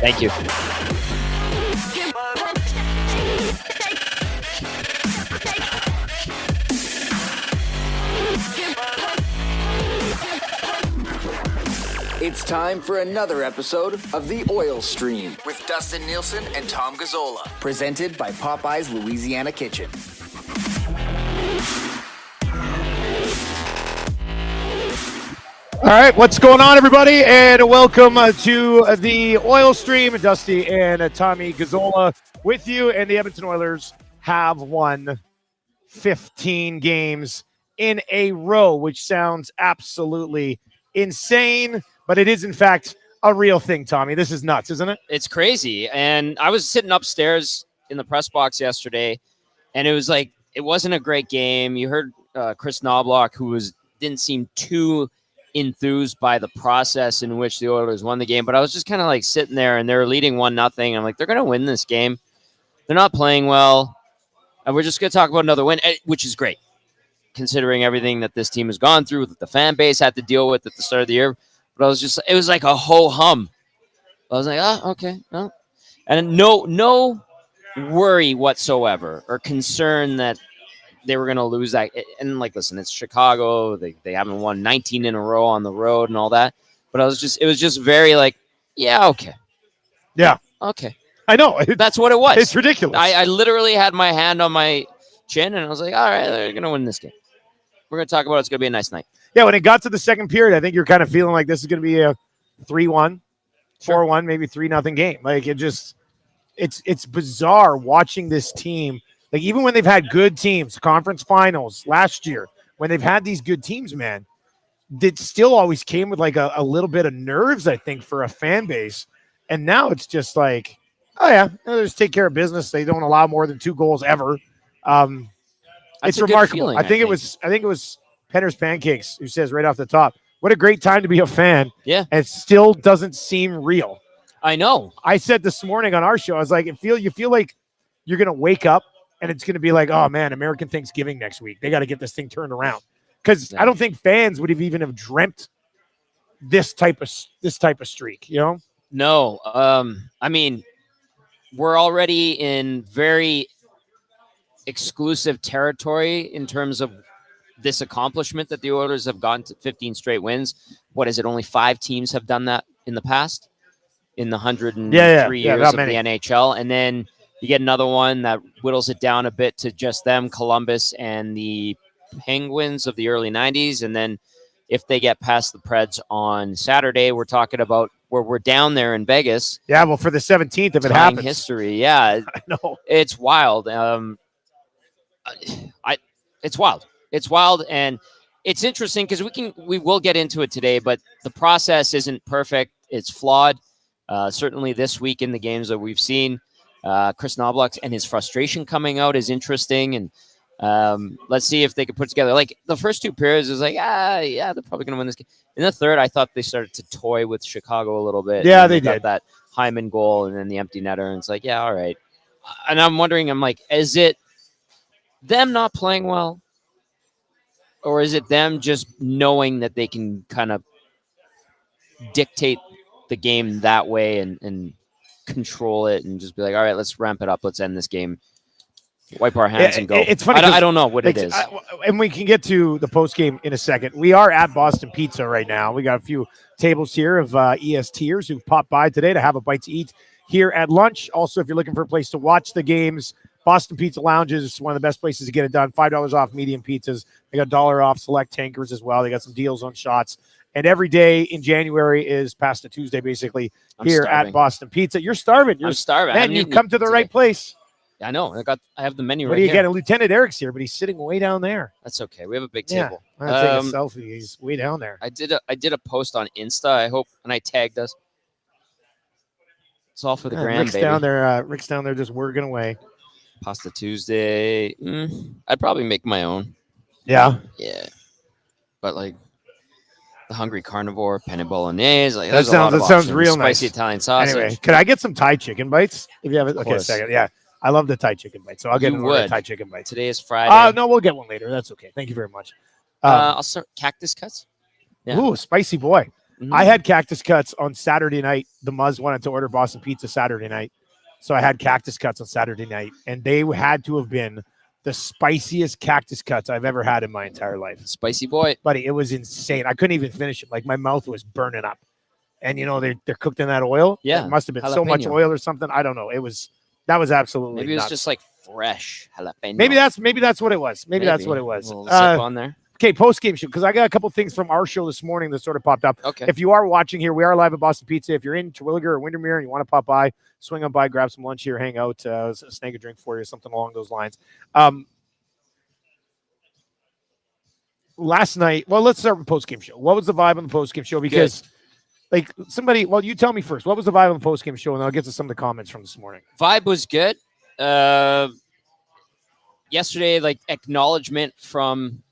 Thank you. It's time for another episode of The Oil Stream with Dustin Nielson and Tom Gazzola, presented by Popeye's Louisiana Kitchen. All right, what's going on, everybody? And welcome to The Oil Stream. Dusty and Tommy Gazzola with you. And the Edmonton Oilers have won 15 games in a row, which sounds absolutely insane. But it is, in fact, a real thing, Tommy. This is nuts, isn't it? It's crazy. And I was sitting upstairs in the press box yesterday, and it was like, it wasn't a great game. You heard Chris Knobloch, who didn't seem too enthused by the process in which the Oilers won the game. But I was just kind of like sitting there, and they were leading 1-0. I'm like, they're going to win this game. They're not playing well. And we're just going to talk about another win, which is great, considering everything that this team has gone through, that the fan base had to deal with at the start of the year. But it was like a ho-hum. I was like, oh, okay. Oh. And no worry whatsoever or concern that they were going to lose that. And like, listen, it's Chicago. They haven't won 19 in a row on the road and all that. But it was just very like, yeah, okay. Yeah. Okay. I know. That's what it was. It's ridiculous. I literally had my hand on my chin, and I was like, all right, they're going to win this game. We're going to talk about it. It's going to be a nice night. Yeah, when it got to the second period, I think you're kind of feeling like this is going to be a 3-1, 4-1, maybe 3-0 game. Like, it's bizarre watching this team. Like, even when they've had good teams, conference finals last year, when they've had these good teams, man, it still always came with like a little bit of nerves, I think, for a fan base. And now it's just like, oh yeah, they just take care of business. They don't allow more than 2 goals ever. It's remarkable. Feeling, I think it was Penner's Pancakes who says right off the top, what a great time to be a fan. Yeah. And it still doesn't seem real. I know. I said this morning on our show, I was like, you feel like you're going to wake up and it's going to be like, oh man, American Thanksgiving next week. They got to get this thing turned around. Because I don't think fans would have dreamt this type of streak, you know? No. I mean, we're already in very exclusive territory in terms of this accomplishment that the Oilers have gotten to 15 straight wins. What is it? Only 5 teams have done that in the past, in the 103 years of the NHL. And then you get another one that whittles it down a bit to just them, Columbus and the Penguins of the early 90s. And then if they get past the Preds on Saturday, we're talking about where we're down there in Vegas. Yeah, well, for the 17th, if it happens. History, yeah. I know. It's wild. It's wild. It's wild, and it's interesting because we will get into it today, but the process isn't perfect. It's flawed. Certainly this week in the games that we've seen, Chris Knobloch and his frustration coming out is interesting, and let's see if they can put together. Like the first 2 periods is like, yeah, they're probably going to win this game. In the third, I thought they started to toy with Chicago a little bit. Yeah, they did. That Hyman goal and then the empty netter, and it's like, yeah, all right. And I'm wondering, is it them not playing well? Or is it them just knowing that they can kind of dictate the game that way and control it and just be like, all right, let's ramp it up. Let's end this game. Wipe our hands and go. It's funny. I don't know what it is. And we can get to the post game in a second. We are at Boston Pizza right now. We got a few tables here of ESTers who've popped by today to have a bite to eat here at lunch. Also, if you're looking for a place to watch the games, Boston Pizza Lounge is one of the best places to get it done. $5 off medium pizzas. They got $1 off select tankers as well. They got some deals on shots. And every day in January is Pasta Tuesday, basically, at Boston Pizza. You're starving. I'm starving. Man, you've come to the right place. I know. I have the menu right here. What do you get? Lieutenant Eric's here, but he's sitting way down there. That's okay. We have a big table. I'm going to take a selfie. He's way down there. I did a post on Insta, I hope, and I tagged us. It's all for the gram, Rick's baby. Rick's down there just working away. Pasta Tuesday. I'd probably make my own. Yeah. Yeah. But like the Hungry Carnivore, penne bolognese. Like, that sounds real nice. Spicy Italian sausage. Anyway, could I get some Thai chicken bites? If you have it, okay, a second. Yeah, I love the Thai chicken bites, so I'll get a Thai chicken bite. Today is Friday. No, we'll get one later. That's okay. Thank you very much. I'll start cactus cuts. Yeah. Ooh, spicy boy. I had cactus cuts on Saturday night. The Muzz wanted to order Boston Pizza Saturday night. So I had cactus cuts on Saturday night, and they had to have been the spiciest cactus cuts I've ever had in my entire life. Spicy boy. Buddy, it was insane. I couldn't even finish it. Like, my mouth was burning up. And, they're cooked in that oil. Yeah. It must have been so much oil or something. I don't know. That was absolutely Maybe it was nuts. just like fresh jalapeno. Maybe that's what it was. Maybe that's what it was. A little zip on there. Okay, post-game show, because I got a couple things from our show this morning that sort of popped up. Okay. If you are watching here, we are live at Boston Pizza. If you're in Terwilliger or Windermere and you want to pop by, swing on by, grab some lunch here, hang out, snag a drink for you, something along those lines. Last night, well, let's start with the post-game show. What was the vibe on the post-game show? Because, you tell me first. What was the vibe on the post-game show, and I'll get to some of the comments from this morning. Vibe was good. Yesterday, acknowledgement from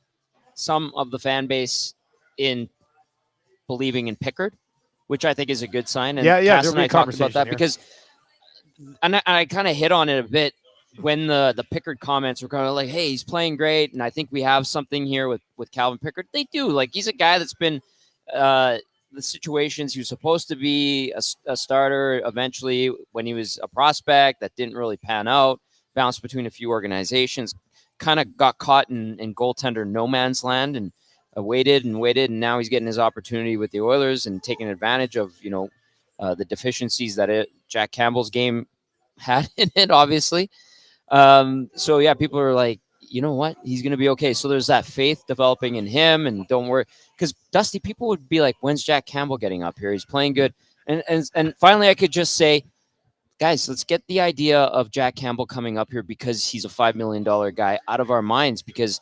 some of the fan base in believing in Pickard, which I think is a good sign. And Cass and I talked about that because, and I kind of hit on it a bit when the Pickard comments were kind of like, hey, he's playing great, and I think we have something here with Calvin Pickard. They do. He's a guy that's been the situations he was supposed to be a starter eventually when he was a prospect that didn't really pan out, bounced between a few organizations, kind of got caught in goaltender no man's land and waited, and now he's getting his opportunity with the Oilers and taking advantage of the deficiencies that Jack Campbell's game had in it, obviously. So yeah, people are like, you know what, he's going to be okay. So there's that faith developing in him, and don't worry, because Dusty, people would be like, when's Jack Campbell getting up here? He's playing good, and finally I could just say, guys, let's get the idea of Jack Campbell coming up here because he's a $5 million guy out of our minds, because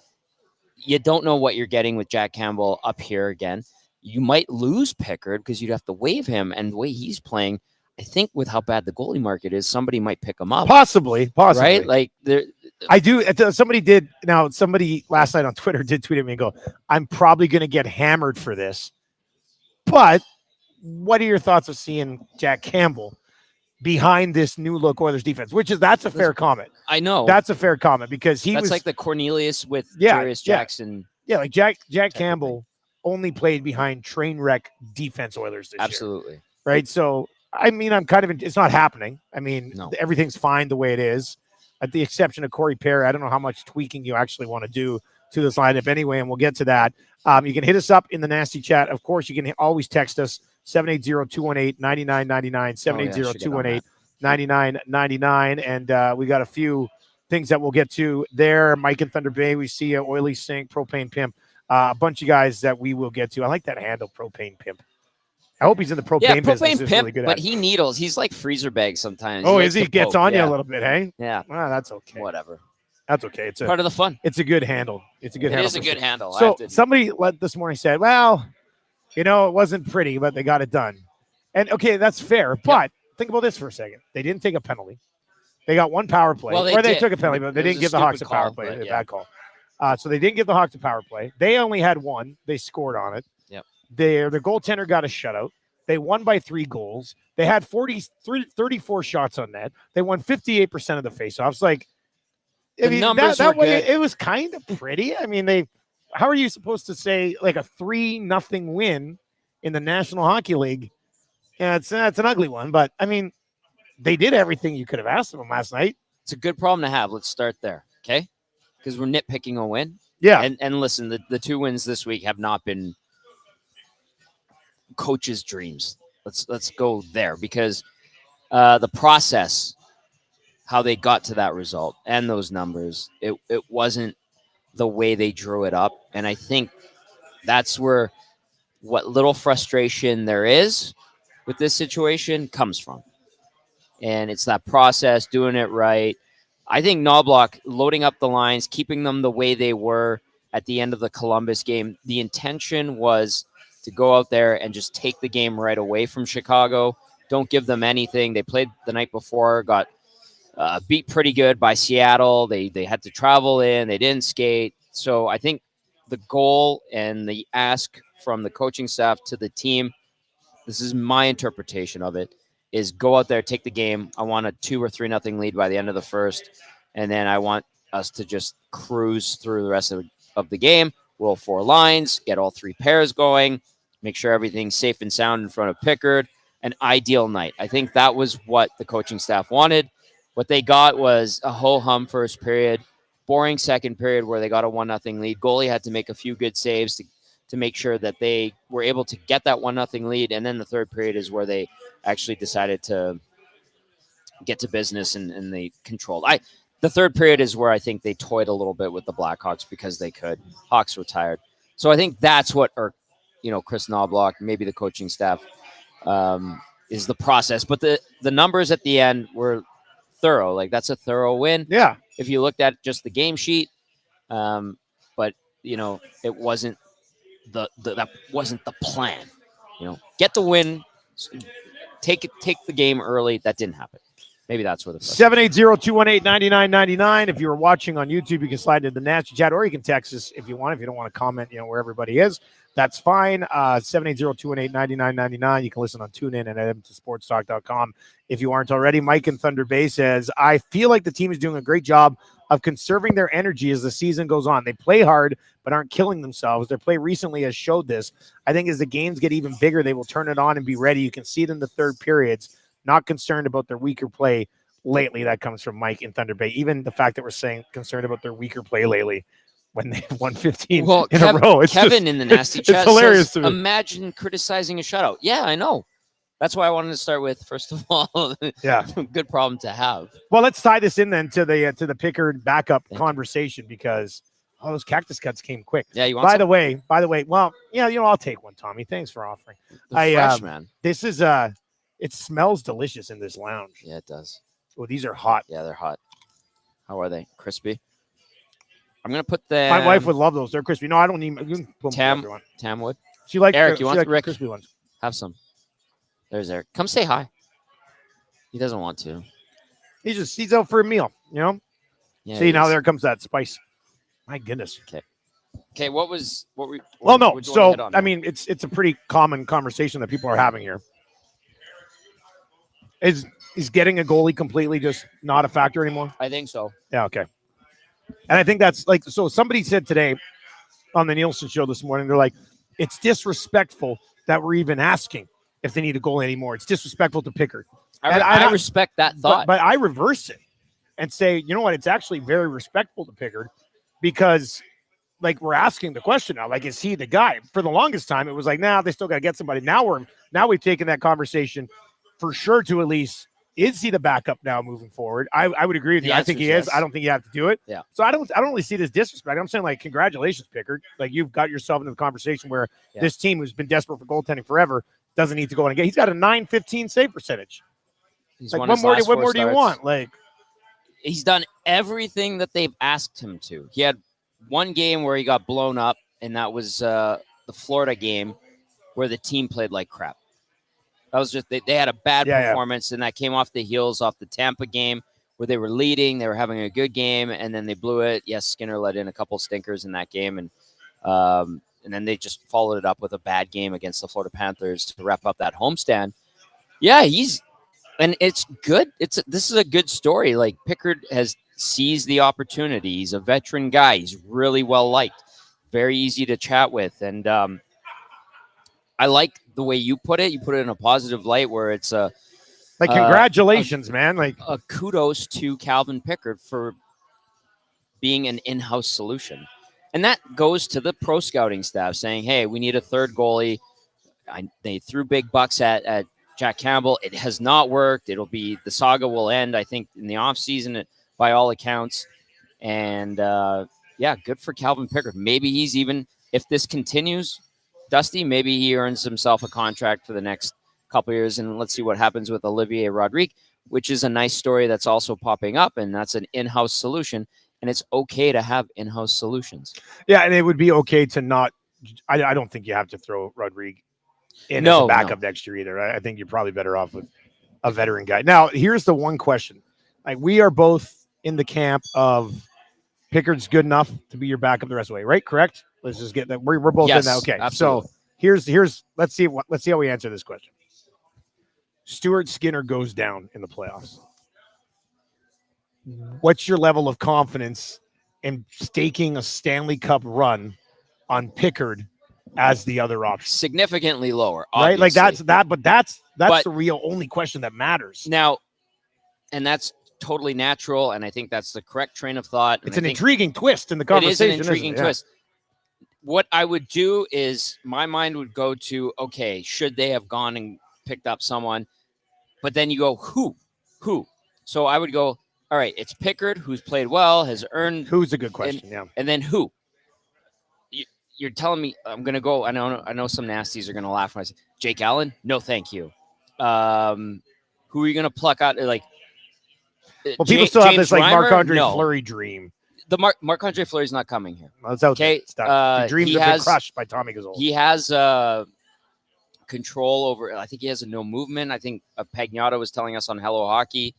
you don't know what you're getting with Jack Campbell up here again. You might lose Pickard because you'd have to waive him, and the way he's playing, I think with how bad the goalie market is, somebody might pick him up. Possibly. Right? I do. Somebody last night on Twitter did tweet at me and go, I'm probably going to get hammered for this. But what are your thoughts of seeing Jack Campbell behind this new look Oilers defense? That's a fair comment. I know. That's a fair comment because that's like the Cornelius with Darius Jackson. Yeah, like Jack Campbell only played behind train wreck defense Oilers this year. Absolutely. Right? So, I mean, it's not happening. I mean, Everything's fine the way it is, at the exception of Corey Perry. I don't know how much tweaking you actually want to do to this lineup anyway, and we'll get to that. You can hit us up in the nasty chat. Of course, you can always text us, 780-218-9999, 780-218-9999. And we got a few things that we'll get to there. Mike in Thunder Bay, we see Oily Sink, Propane Pimp, a bunch of guys that we will get to. I like that handle, Propane Pimp. I hope he's in the propane business. Propane Pimp, really good but he needles. He's like freezer bag sometimes. Oh, he gets on you a little bit, hey? Yeah. Well, that's okay. Whatever. That's okay. It's part of the fun. It's a good handle. It is a good handle. So somebody this morning said, well, it wasn't pretty, but they got it done. And okay, that's fair. But think about this for a second. They didn't take a penalty. They got one power play. Well, they took a penalty, but they didn't give the Hawks a power play. A bad call. So they didn't give the Hawks a power play. They only had one. They scored on it. Yep. Their goaltender got a shutout. They won by 3 goals. They had 34 shots on net. They won 58% of the faceoffs. Numbers were good. It was kind of pretty. I mean, how are you supposed to say like a 3-0 win in the National Hockey League? Yeah, it's an ugly one, but I mean, they did everything you could have asked of them last night. It's a good problem to have. Let's start there, okay? Because we're nitpicking a win. Yeah. And listen, the 2 wins this week have not been coaches' dreams. Let's go there, because the process, how they got to that result and those numbers, it wasn't the way they drew it up. And I think that's where what little frustration there is with this situation comes from. And it's that process, doing it right. I think Knobloch loading up the lines, keeping them the way they were at the end of the Columbus game. The intention was to go out there and just take the game right away from Chicago. Don't give them anything. They played the night before, got beat pretty good by Seattle. They had to travel in. They didn't skate. So I think the goal and the ask from the coaching staff to the team, this is my interpretation of it, is go out there, take the game. I want a 2 or 3-0 lead by the end of the first. And then I want us to just cruise through the rest of the game, roll 4 lines, get all 3 pairs going, make sure everything's safe and sound in front of Pickard. An ideal night. I think that was what the coaching staff wanted. What they got was a ho-hum first period, boring second period where they got a 1-0 lead. Goalie had to make a few good saves to make sure that they were able to get that 1-0 lead. And then the third period is where they actually decided to get to business and they controlled. The third period is where I think they toyed a little bit with the Blackhawks because they could. Hawks were tired. So I think that's what Chris Knobloch, maybe the coaching staff, is the process. But the numbers at the end were thorough. Like, that's a thorough win. Yeah. If you looked at just the game sheet, but it wasn't that wasn't the plan. Get the win, take the game early. That didn't happen. Maybe that's where the 780-218-9999. If you're watching on YouTube, you can slide into the nasty chat, or you can text us if you want. If you don't want to comment, where everybody is, that's fine. 780-218-9999. You can listen on TuneIn and at EdmontonSportsTalk.com if you aren't already. Mike in Thunder Bay says, I feel like the team is doing a great job of conserving their energy as the season goes on. They play hard, but aren't killing themselves. Their play recently has showed this. I think as the games get even bigger, they will turn it on and be ready. You can see it in the third periods. Not concerned about their weaker play lately. That comes from Mike in Thunder Bay. Even the fact that we're saying concerned about their weaker play lately when they won 15 in a row. Kevin in the nasty chat it's hilarious says, imagine criticizing a shutout. Yeah, I know. That's why I wanted to start with, first of all, good problem to have. Well, let's tie this in then to the Pickard backup conversation because those cactus cuts came quick. Yeah, you want By the way, well, I'll take one, Tommy. Thanks for offering. Fresh, man. This is it smells delicious in this lounge. Yeah, it does. Oh, these are hot. Yeah, they're hot. How are they? Crispy? I'm going to put them. My wife would love those. They're crispy. No, I don't need you can put Tam would. She likes Eric, you want the Rick? crispy ones. Have some. There's Eric. Come say hi. He doesn't want to. He's out for a meal, Yeah, see, now there comes that spice. My goodness. Okay, what no. So, I mean, it's a pretty common conversation that people are having here. Is getting a goalie completely just not a factor anymore? I think so. Yeah, okay. And I think that's so somebody said today on the Nielsen show this morning, they're like, it's disrespectful that we're even asking if they need a goalie anymore. It's disrespectful to Pickard. I respect that thought. But I reverse it and say, you know what? It's actually very respectful to Pickard because we're asking the question now, is he the guy? For the longest time, it was like, they still got to get somebody. Now we've taken that conversation for sure to at least, is he the backup now moving forward? I would agree with you. I think he is. I don't think you have to do it. Yeah. So I don't really see this disrespect. I'm saying congratulations, Pickard. You've got yourself into the conversation where this team who's been desperate for goaltending forever doesn't need to go in and get. He's got a .915 save percentage. What more do you want? He's done everything that they've asked him to. He had one game where he got blown up, and that was the Florida game where the team played like crap. That was just they had a bad performance, and that came off the heels off the Tampa game where they were leading. They were having a good game, and then they blew it. Yes, Skinner let in a couple stinkers in that game, and then they just followed it up with a bad game against the Florida Panthers to wrap up that homestand. Yeah, and it's good. This is a good story. Pickard has seized the opportunity. He's a veteran guy. He's really well liked, very easy to chat with, and I like the way you put it. You put it in a positive light where it's congratulations, man. A kudos to Calvin Pickard for being an in-house solution. And that goes to the pro scouting staff saying, hey, we need a third goalie. They threw big bucks at Jack Campbell. It has not worked. The saga will end, I think, in the offseason by all accounts. And good for Calvin Pickard. Maybe he's even, if this continues, Dusty, maybe he earns himself a contract for the next couple of years, and let's see what happens with Olivier Rodrigue, which is a nice story that's also popping up, and that's an in-house solution, and it's okay to have in-house solutions. Yeah, and it would be okay to not – I don't think you have to throw Rodrigue in as a backup next year either. I think you're probably better off with a veteran guy. Now, here's the one question. We are both in the camp of Pickard's good enough to be your backup the rest of the way, right? Correct? Let's just get that. We're both in that. Okay. Absolutely. So here's let's see how we answer this question. Stuart Skinner goes down in the playoffs. What's your level of confidence in staking a Stanley Cup run on Pickard as the other option. Significantly lower, Right? Like obviously. but that's But the real only question that matters. Now, and that's totally natural, and I think that's the correct train of thought. And It's an intriguing twist in the conversation. It is an intriguing twist. What I would do is my mind would go to, okay, should they have gone and picked up someone? But then you go, who? So I would go, all right, it's Pickard, who's played well, has earned. Who's a good question, And then who? You're telling me I'm going to go. I know some nasties are going to laugh when I say Jake Allen. No, thank you. Who are you going to pluck out? Like, well, people still have James this like Reimer? Marc-Andre No. Fleury dream. The Marc-Andre Fleury's not coming here. Well, it's out there. Okay, The dreams have been crushed by Tommy Gazzola. He has control over. I think he has a no movement. I think Pagnotta was telling us on Hello Hockey.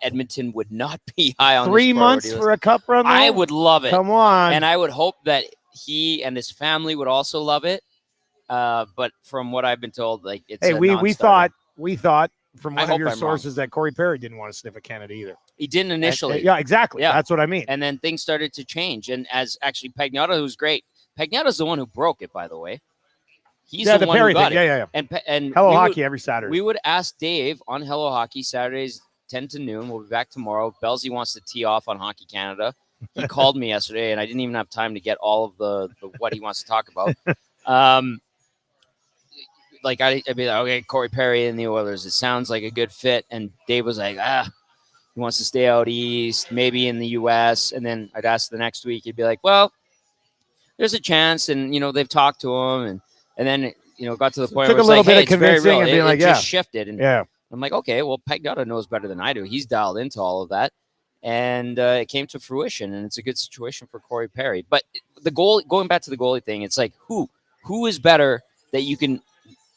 Edmonton would not be high on 3 months for a cup run. Though? I would love it. Come on, and I would hope that he and his family would also love it. But from what I've been told, like it's we thought from one of your I'm sources that Corey Perry didn't want to sniff at Canada either. He didn't initially. Yeah, exactly. Yeah. That's what I mean. And then things started to change. And as actually Pagnotta, who's great, Pagnotta's the one who broke it, by the way. He's the one Perry who got thing. it. Yeah. And Hello Hockey every Saturday. We would ask Dave on Hello Hockey Saturdays 10 to noon. We'll be back tomorrow. Belsey wants to tee off on Hockey Canada. He called me yesterday, and I didn't even have time to get all of the what he wants to talk about. Like I'd be like, okay, Corey Perry and the Oilers. It sounds like a good fit. And Dave was like, he wants to stay out east, maybe in the U.S. And then I'd ask the next week. He'd be like, well, there's a chance, and they've talked to him, and then it got to the point where it took a little bit of it's very convincing real. and being like, it just shifted, and yeah. I'm like, okay, well, Pagnotta knows better than I do. He's dialed into all of that, and it came to fruition, and it's a good situation for Corey Perry. But going back to the goalie thing, it's like who is better that you can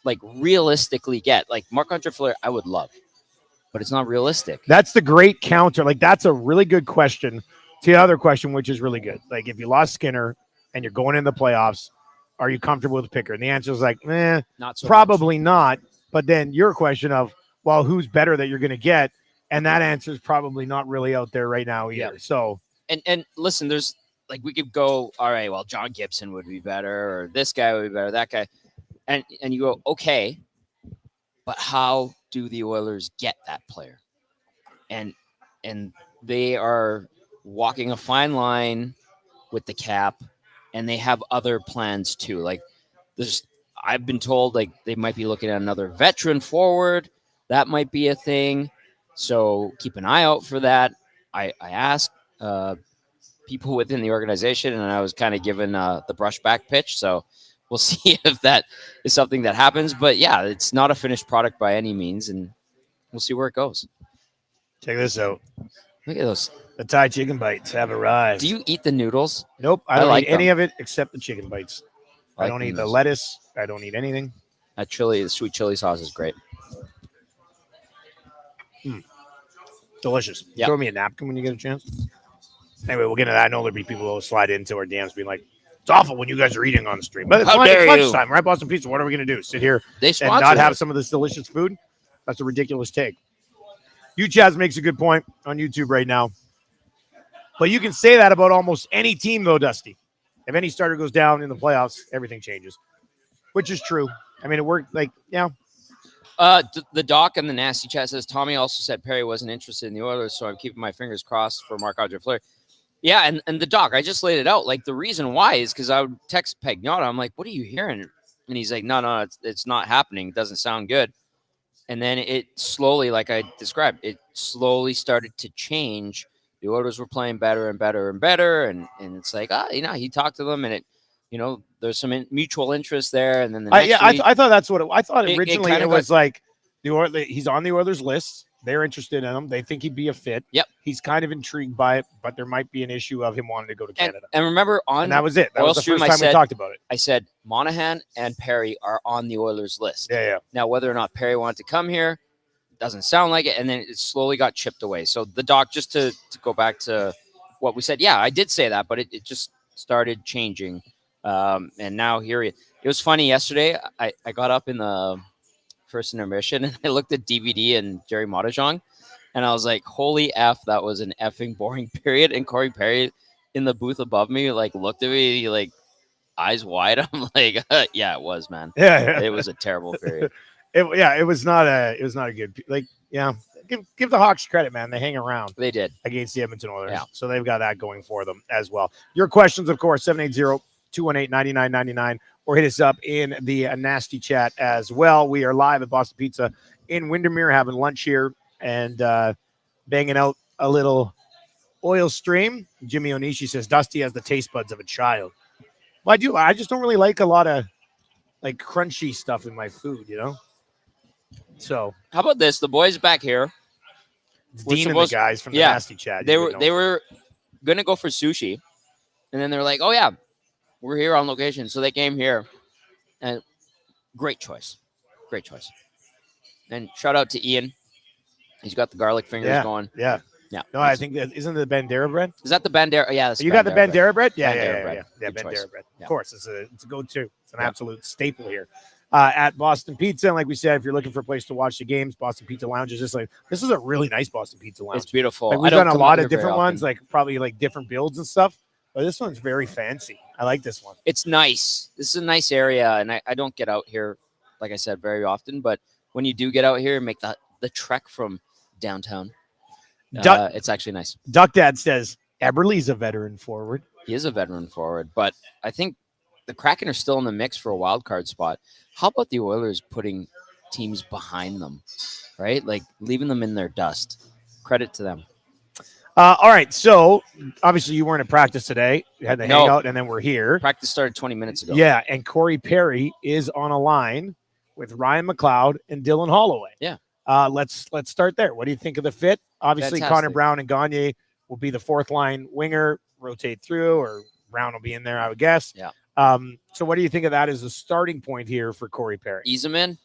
like realistically get? Like Marc-Andre Fleury, I would love, but it's not realistic. That's the great counter. Like that's a really good question to the other question, which is really good. Like if you lost Skinner and you're going in the playoffs, are you comfortable with Pickard? And the answer is like, not so probably not. But then your question of, well, who's better that you're going to get? And that answer is probably not really out there right now either. Yeah. So, and listen, there's like, we could go, all right, well, John Gibson would be better, or this guy would be better, that guy. And you go, okay, but how do the Oilers get that player? And they are walking a fine line with the cap, and they have other plans too. Like I've been told like they might be looking at another veteran forward. That might be a thing. So keep an eye out for that. I asked people within the organization, and I was kind of given the brushback pitch. So we'll see if that is something that happens. But yeah, it's not a finished product by any means, and we'll see where it goes. Check this out. Look at those. The Thai chicken bites have arrived. Do you eat the noodles? Nope. I don't eat any of it except the chicken bites. I don't eat the lettuce. I don't eat anything. The sweet chili sauce is great. Delicious. Yep. Throw me a napkin when you get a chance. Anyway, we'll get into that. I know there'll be people who will slide into our DMs being like, it's awful when you guys are eating on the stream. But it's lunchtime. We're at Boston Pizza. What are we going to do? Sit here and not have some of this delicious food? That's a ridiculous take. Chaz makes a good point on YouTube right now. But you can say that about almost any team, though, Dusty. If any starter goes down in the playoffs, everything changes, which is true. I mean, it worked like, yeah. The doc and the nasty chat says Tommy also said Perry wasn't interested in the Oilers, so I'm keeping my fingers crossed for Marc-Andre Fleury. Yeah, and the doc, I just laid it out. Like the reason why is because I would text Pagnotta. I'm like, what are you hearing? And he's like, no, it's not happening. It doesn't sound good. And then it slowly, like I described, it slowly started to change. The Oilers were playing better and better and better, and it's like, he talked to them, and it, there's some mutual interest there, and then the next week, I thought that's what I thought originally. It was like he's on the Oilers list. They're interested in him. They think he'd be a fit. Yep. He's kind of intrigued by it, but there might be an issue of him wanting to go to Canada. And remember, and that was it. That was the first time we talked about it. I said Monahan and Perry are on the Oilers list. Yeah. Now, whether or not Perry wanted to come here, doesn't sound like it. And then it slowly got chipped away. So the doc, just to go back to what we said, yeah, I did say that, but it just started changing. And now here it was funny yesterday. I got up in the first intermission and I looked at DVD and Jerry Motajong, and I was like, holy F, that was an effing boring period. And Corey Perry in the booth above me, like, looked at me, eyes wide. I'm like, yeah, it was, man. Yeah, It was a terrible period. it was not a good give the Hawks credit, man. They hang around They did. against the Edmonton Oilers. Yeah. So they've got that going for them as well. Your questions, of course, 780-218-9999, or hit us up in the nasty chat as well. We are live at Boston Pizza in Windermere having lunch here and banging out a little oil stream. Jimmy Onishi says Dusty has the taste buds of a child. Well, I do. I just don't really like a lot of like crunchy stuff in my food, So How about this? The boys back here. it's We're Dean and the guys from the nasty chat. They were gonna go for sushi, and then they're like, "Oh yeah, we're here on location," so they came here. And great choice. And shout out to Ian. He's got the garlic fingers going. Yeah. Yeah. No, I think that isn't the Bandera bread. Is that the Bandera? Yeah, that's You got the Bandera bread? Yeah, Bandera bread. yeah. Good Bandera choice. bread. Yeah. Of course, it's a go-to. It's an absolute staple here at Boston Pizza. And like we said, if you're looking for a place to watch the games, Boston Pizza Lounge is just like this is a really nice Boston Pizza Lounge. It's beautiful. Like, we've done a lot of different ones, like probably like different builds and stuff. But this one's very fancy. I like this one. It's nice. This is a nice area, and I don't get out here, like I said, very often. But when you do get out here and make the trek from downtown, it's actually nice. Duck Dad says Eberle's a veteran forward. He is a veteran forward, but I think the Kraken are still in the mix for a wild card spot. How about the Oilers putting teams behind them, right? Like leaving them in their dust. Credit to them. All right, so obviously you weren't at practice today. You had the hangout, and then we're here. Practice started 20 minutes ago. Yeah, and Corey Perry is on a line with Ryan McLeod and Dylan Holloway. Yeah. Let's start there. What do you think of the fit? Obviously, Fantastic. Connor Brown and Gagne will be the fourth line winger, rotate through, or Brown will be in there, I would guess. Yeah. So what do you think of that as a starting point here for Corey Perry? Ease him in.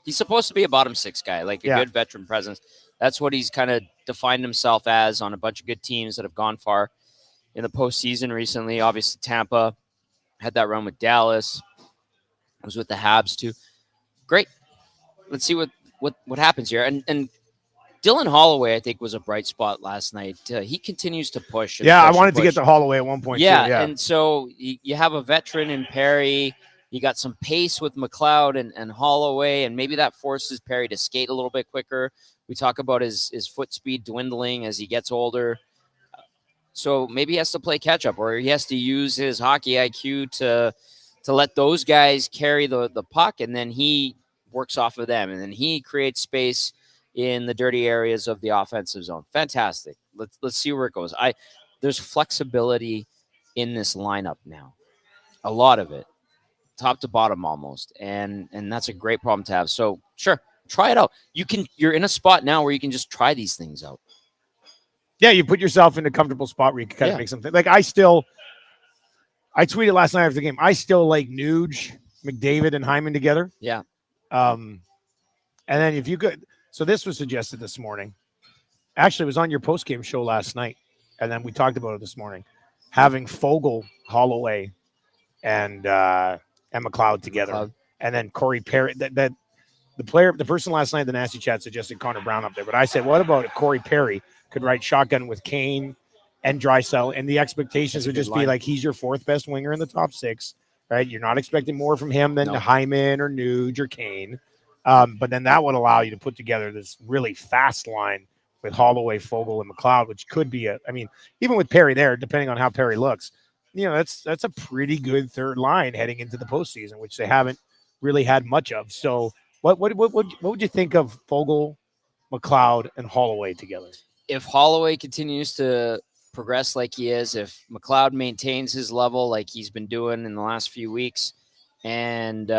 He's supposed to be a bottom six guy, like a good veteran presence. That's what he's kind of defined himself as on a bunch of good teams that have gone far in the postseason recently. Obviously, Tampa had that run with Dallas. I was with the Habs too. Great. Let's see what happens here. And Dylan Holloway, I think, was a bright spot last night. He continues to push. I wanted to get to Holloway at one point. Yeah, too. and so you have a veteran in Perry. You got some pace with McLeod and Holloway, and maybe that forces Perry to skate a little bit quicker. We talk about his foot speed dwindling as he gets older. So maybe he has to play catch up, or he has to use his hockey IQ to let those guys carry the puck, and then he works off of them, and then he creates space in the dirty areas of the offensive zone. Fantastic. Let's see where it goes. There's flexibility in this lineup now, a lot of it, top to bottom almost, and that's a great problem to have. So sure, try it out. You're in a spot now where you can just try these things out. Yeah, you put yourself in a comfortable spot where you can kind of make something. Like I tweeted last night after the game, I still like Nuge, McDavid, and Hyman together. Yeah. And then if you could, so this was suggested this morning. Actually, it was on your post-game show last night, and then we talked about it this morning. Having Fogle, Holloway, and McLeod together, and then Corey Perry. The person last night in the Nasty Chat suggested Connor Brown up there, but I said, what about Corey Perry could ride shotgun with Kane and Draisaitl, and the expectations would just be like he's your fourth best winger in the top six, right? You're not expecting more from him than Hyman or Nuge or Kane. But then that would allow you to put together this really fast line with Holloway, Fogle, and McLeod, which could be even with Perry there, depending on how Perry looks, that's a pretty good third line heading into the postseason, which they haven't really had much of. So what would you think of Fogle, McLeod, and Holloway together? If Holloway continues to progress like he is, if McLeod maintains his level like he's been doing in the last few weeks, and who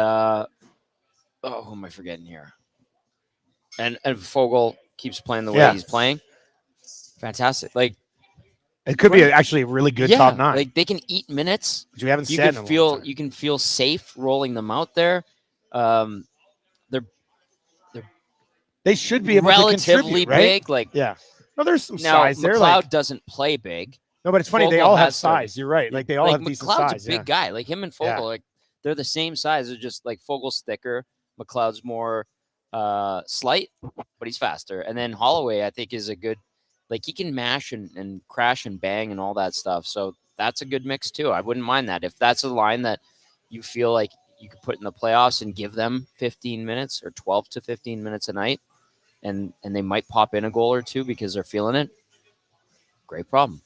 am I forgetting here? And Fogle keeps playing the way he's playing. Fantastic. Like it could be actually a really good top nine. Like they can eat minutes. Which we haven't said. You can feel safe rolling them out there. They should be able relatively to big. Right? No, there's some size there. McLeod doesn't play big. No, but it's funny. They all have size. You're right. Like they all have decent size. McLeod's a big guy. Like him and Fogle, like they're the same size. They're just like Fogle's thicker. McLeod's more slight, but he's faster. And then Holloway, I think, is a good, like he can mash and crash and bang and all that stuff. So that's a good mix too. I wouldn't mind that if that's a line that you feel like you could put in the playoffs and give them 15 minutes or 12 to 15 minutes a night, and they might pop in a goal or two because they're feeling it. Great problem.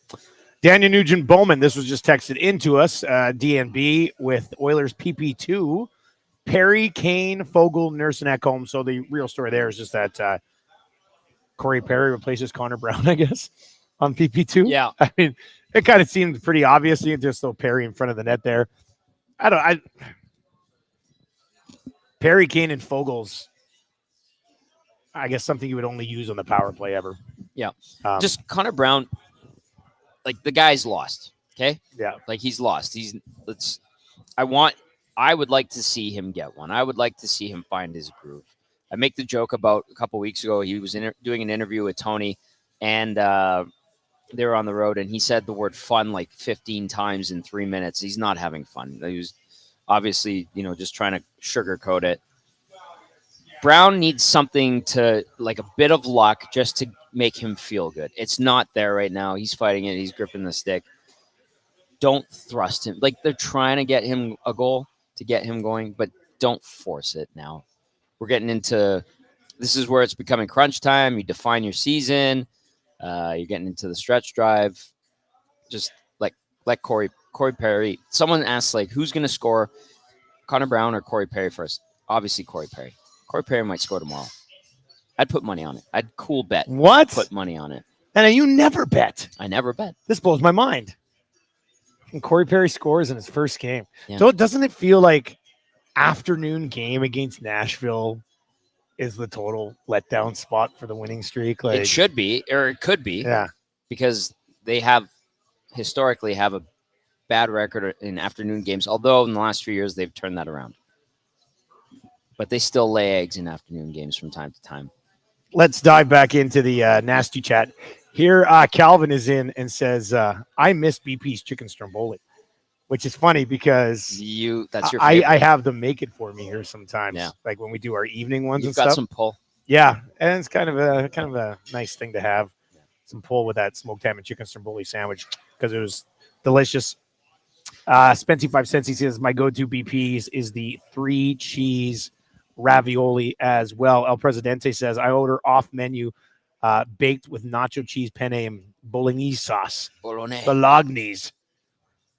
Daniel Nugent Bowman, this was just texted into us. DNB with Oilers PP2. Perry, Kane, Fogle, Nurse, and Ekholm. So the real story there is just that Corey Perry replaces Connor Brown, I guess, on PP2. Yeah. I mean, it kind of seemed pretty obvious. You just throw Perry in front of the net there. Perry, Kane, and Fogle's, I guess, something you would only use on the power play ever. Yeah. Just Connor Brown, like the guy's lost. Okay. Yeah. Like he's lost. I would like to see him get one. I would like to see him find his groove. I make the joke about a couple weeks ago. He was doing an interview with Tony, and they were on the road, and he said the word fun like 15 times in 3 minutes. He's not having fun. He was obviously, just trying to sugarcoat it. Brown needs something to, like a bit of luck, just to make him feel good. It's not there right now. He's fighting it. He's gripping the stick. Don't thrust him. Like, they're trying to get him a goal to get him going, but don't force it now. We're getting into – this is where it's becoming crunch time. You define your season. You're getting into the stretch drive. Just let Corey Perry – someone asked, like, who's going to score, Connor Brown or Corey Perry first? Obviously, Corey Perry. Corey Perry might score tomorrow. I'd put money on it. I'd cool bet. What? Put money on it. And you never bet. I never bet. This blows my mind. And Corey Perry scores in his first game. Yeah. So doesn't it feel like afternoon game against Nashville is the total letdown spot for the winning streak? Like, it should be, or it could be. Yeah. Because they have historically have a bad record in afternoon games, although in the last few years they've turned that around. But they still lay eggs in afternoon games from time to time. Let's dive back into the nasty chat. Here, Calvin is in and says, I miss BP's chicken stromboli, which is funny because that's your favorite. I have them make it for me here sometimes. Yeah. Like when we do our evening ones. You've and got stuff. some pull. Yeah, and it's kind of a nice thing to have. Some pull with that smoked ham and chicken stromboli sandwich because it was delicious. Spency 5 cents, he says, my go-to BP's is the 3 cheese ravioli as well. El Presidente says, I order off menu baked with nacho cheese penne and bolognese sauce. Bolognese.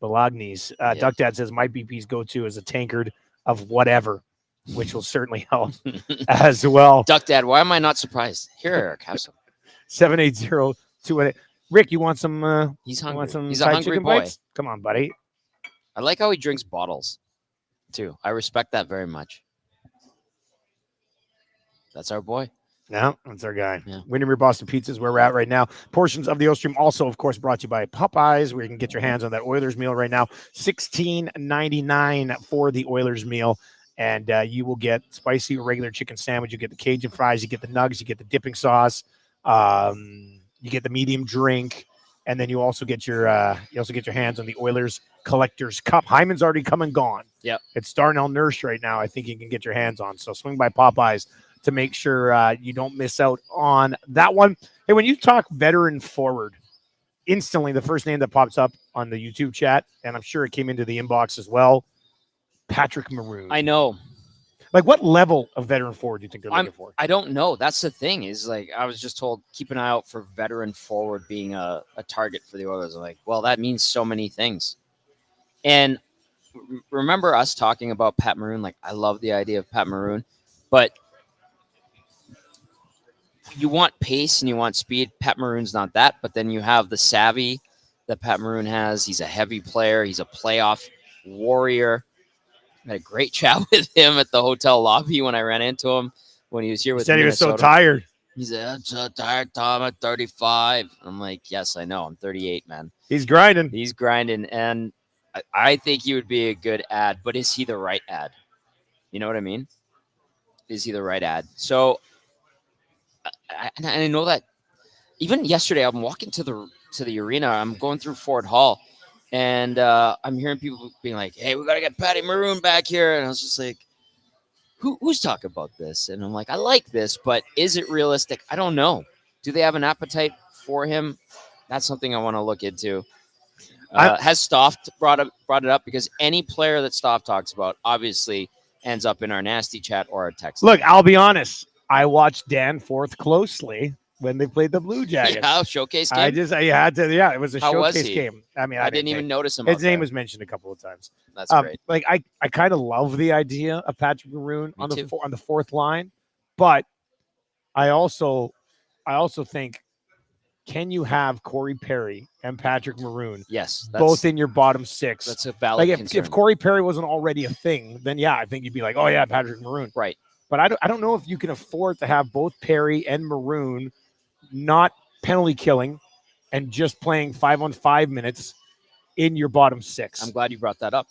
Duck Dad says, my BP's go-to is a tankard of whatever, which will certainly help as well. Duck Dad, why am I not surprised? Here, Eric, have some. 780-218. Rick, you want some? He's hungry. Want some He's a fried hungry chicken boy. bites? Come on, buddy. I like how he drinks bottles, too. I respect that very much. That's our boy. No, that's our guy. Yeah. Windermere Boston Pizza is where we're at right now. Portions of the Oil Stream also, of course, brought to you by Popeyes, where you can get your hands on that Oilers meal right now. $16.99 for the Oilers meal. And you will get spicy or regular chicken sandwich. You get the Cajun fries. You get the nugs. You get the dipping sauce. You get the medium drink. And then you also get your hands on the Oilers Collector's Cup. Hyman's already come and gone. Yep. It's Darnell Nurse right now. I think you can get your hands on. So swing by Popeyes to make sure you don't miss out on that one. Hey, when you talk veteran forward, instantly the first name that pops up on the YouTube chat, and I'm sure it came into the inbox as well, Patrick Maroon. I know. Like, what level of veteran forward do you think they're looking for? I don't know. That's the thing is, like, I was just told, keep an eye out for veteran forward being a target for the Oilers. I'm like, well, that means so many things. And remember us talking about Pat Maroon? Like, I love the idea of Pat Maroon, but you want pace and you want speed. Pat Maroon's not that, but then you have the savvy that Pat Maroon has. He's a heavy player. He's a playoff warrior. I had a great chat with him at the hotel lobby when I ran into him when he was here with He said Minnesota. he was so tired. He said, I'm so tired, Tom, at 35. I'm like, yes, I know. I'm 38, man. He's grinding. He's grinding, and I think he would be a good ad, but is he the right ad? You know what I mean? Is he the right ad? So I know that even yesterday, I'm walking to the arena. I'm going through Ford Hall, and I'm hearing people being like, hey, we got to get Patty Maroon back here. And I was just like, who's talking about this? And I'm like, I like this, but is it realistic? I don't know. Do they have an appetite for him? That's something I want to look into. Has Stoff brought it up? Because any player that Stoff talks about obviously ends up in our nasty chat or our text. Look, I'll be honest. I watched Danforth closely when they played the Blue Jackets. Yeah, showcase game. I had to. Yeah, it was a How was showcase he? game. I mean, I didn't even notice him. His name was mentioned a couple of times. That's great. Like I kind of love the idea of Patrick Maroon on too. the fourth line, but I also think, can you have Corey Perry and Patrick Maroon Yes, both in your bottom six? That's a valid like concern. if Corey Perry wasn't already a thing, then yeah, I think you'd be like, oh yeah, Patrick Maroon. Right. But I don't know if you can afford to have both Perry and Maroon not penalty killing and just playing 5-on-5 minutes in your bottom six. I'm glad you brought that up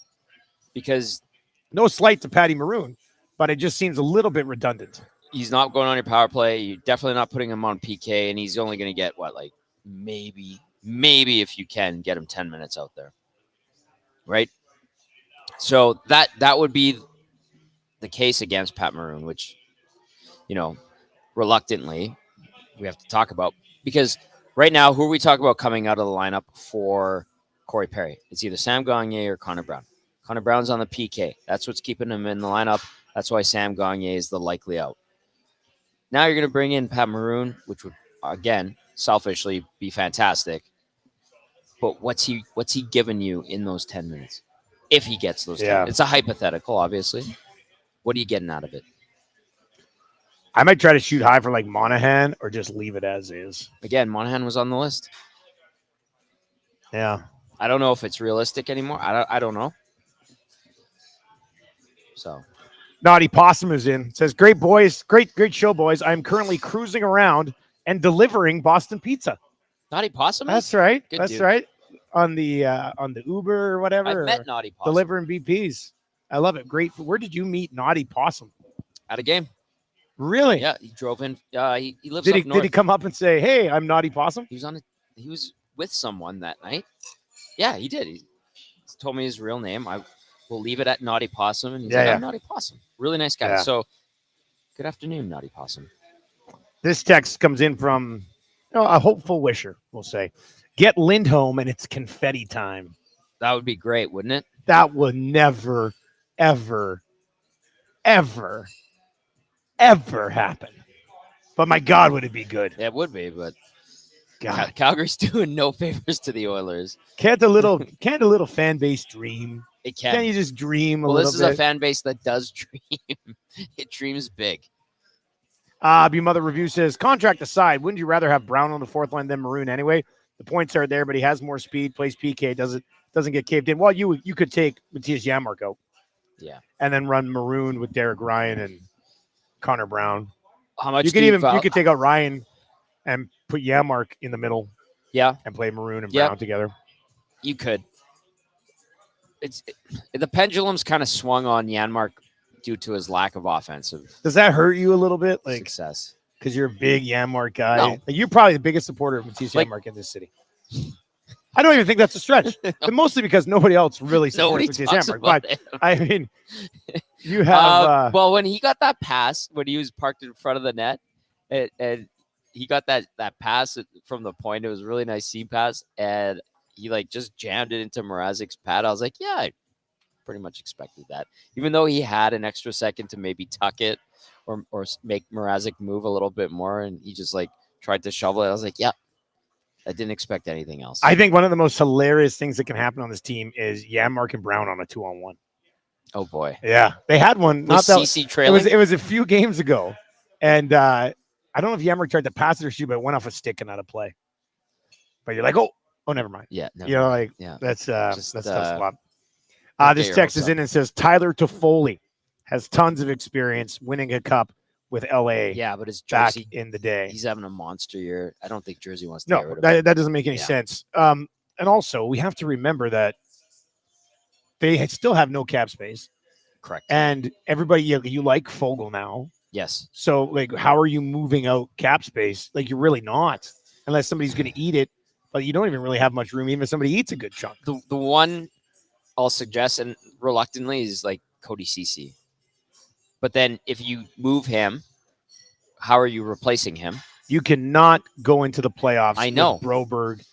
because no slight to Patty Maroon, but it just seems a little bit redundant. He's not going on your power play. You're definitely not putting him on PK, and he's only going to get like maybe if you can get him 10 minutes out there, right? So that would be the case against Pat Maroon, which, reluctantly we have to talk about, because right now, who are we talking about coming out of the lineup for Corey Perry? It's either Sam Gagner or Connor Brown. Connor Brown's on the PK. That's what's keeping him in the lineup. That's why Sam Gagner is the likely out. Now you're going to bring in Pat Maroon, which would, again, selfishly be fantastic. But what's he given you in those 10 minutes? If he gets those 10 minutes. It's a hypothetical, obviously. What are you getting out of it? I might try to shoot high for like Monahan or just leave it as is. Again, Monahan was on the list. Yeah. I don't know if it's realistic anymore. I don't know. So. Naughty Possum is in. Says, great boys. Great show, boys. I'm currently cruising around and delivering Boston Pizza. Naughty Possum? That's right. Good That's dude. right. On the Uber or whatever. I've met Naughty Possum. Delivering BPs. I love it. Great. Where did you meet Naughty Possum? At a game. Really? Yeah, he drove in. He lives did up north. Did he come up and say, "Hey, I'm Naughty Possum"? He was with someone that night. Yeah, he did. He told me his real name. I will leave it at Naughty Possum, and he's like, "I'm Naughty Possum." Really nice guy. Yeah. So, good afternoon, Naughty Possum. This text comes in from a hopeful wisher. We'll say, "Get Lindholm, and it's confetti time." That would be great, wouldn't it? That would never, ever, ever happen. But my God, would it be good? It would be, but God, Calgary's doing no favors to to the Oilers. Can't a little fan base dream? It can. Can't you just dream a well, little this bit? is a fan base that does dream. It dreams big. Your mother review says, contract aside, wouldn't you rather have Brown on the fourth line than Maroon anyway? The points are there, but he has more speed, plays PK, doesn't get caved in. Well, you could take Matthias Janmark out. Yeah. And then run Maroon with Derek Ryan and Connor Brown. How much you could take out Ryan and put Janmark in the middle. Yeah. And play Maroon and Brown together. You could. The pendulum's kind of swung on Janmark due to his lack of offensive. Does that hurt you a little bit? Like success. Because you're a big Janmark guy. No. Like, you're probably the biggest supporter of Matthias Janmark in this city. I don't even think that's a stretch. But mostly because nobody else really supports Matthias Janmark. But I mean, you have well, when he got that pass, when he was parked in front of the net, and he got that pass from the point, it was a really nice seam pass, and he just jammed it into Mrazek's pad. I was like, yeah, I pretty much expected that. Even though he had an extra second to maybe tuck it or make Mrazek move a little bit more, and he just tried to shovel it. I was like, yeah. I didn't expect anything else. I think one of the most hilarious things that can happen on this team is Janmark and Brown on a 2-on-1. Oh boy, yeah, they had one. Was CC trailing? It was a few games ago, and I don't know if Janmark tried to pass it or shoot, but it went off a stick and out of play. But you're like, oh, never mind. Yeah, that's tough spot. This text is in and says Tyler Toffoli has tons of experience winning a cup with LA. Yeah, but his Jersey back in the day, he's having a monster year. I don't think Jersey wants to. No, that doesn't make any sense. And also, we have to remember that they still have no cap space. Correct. And everybody, you like Fogle now. Yes. So, how are you moving out cap space? You're really not, unless somebody's going to eat it. But you don't even really have much room, even if somebody eats a good chunk. The one I'll suggest, and reluctantly, is Cody Ceci. But then if you move him, how are you replacing him? You cannot go into the playoffs I know. with Broberg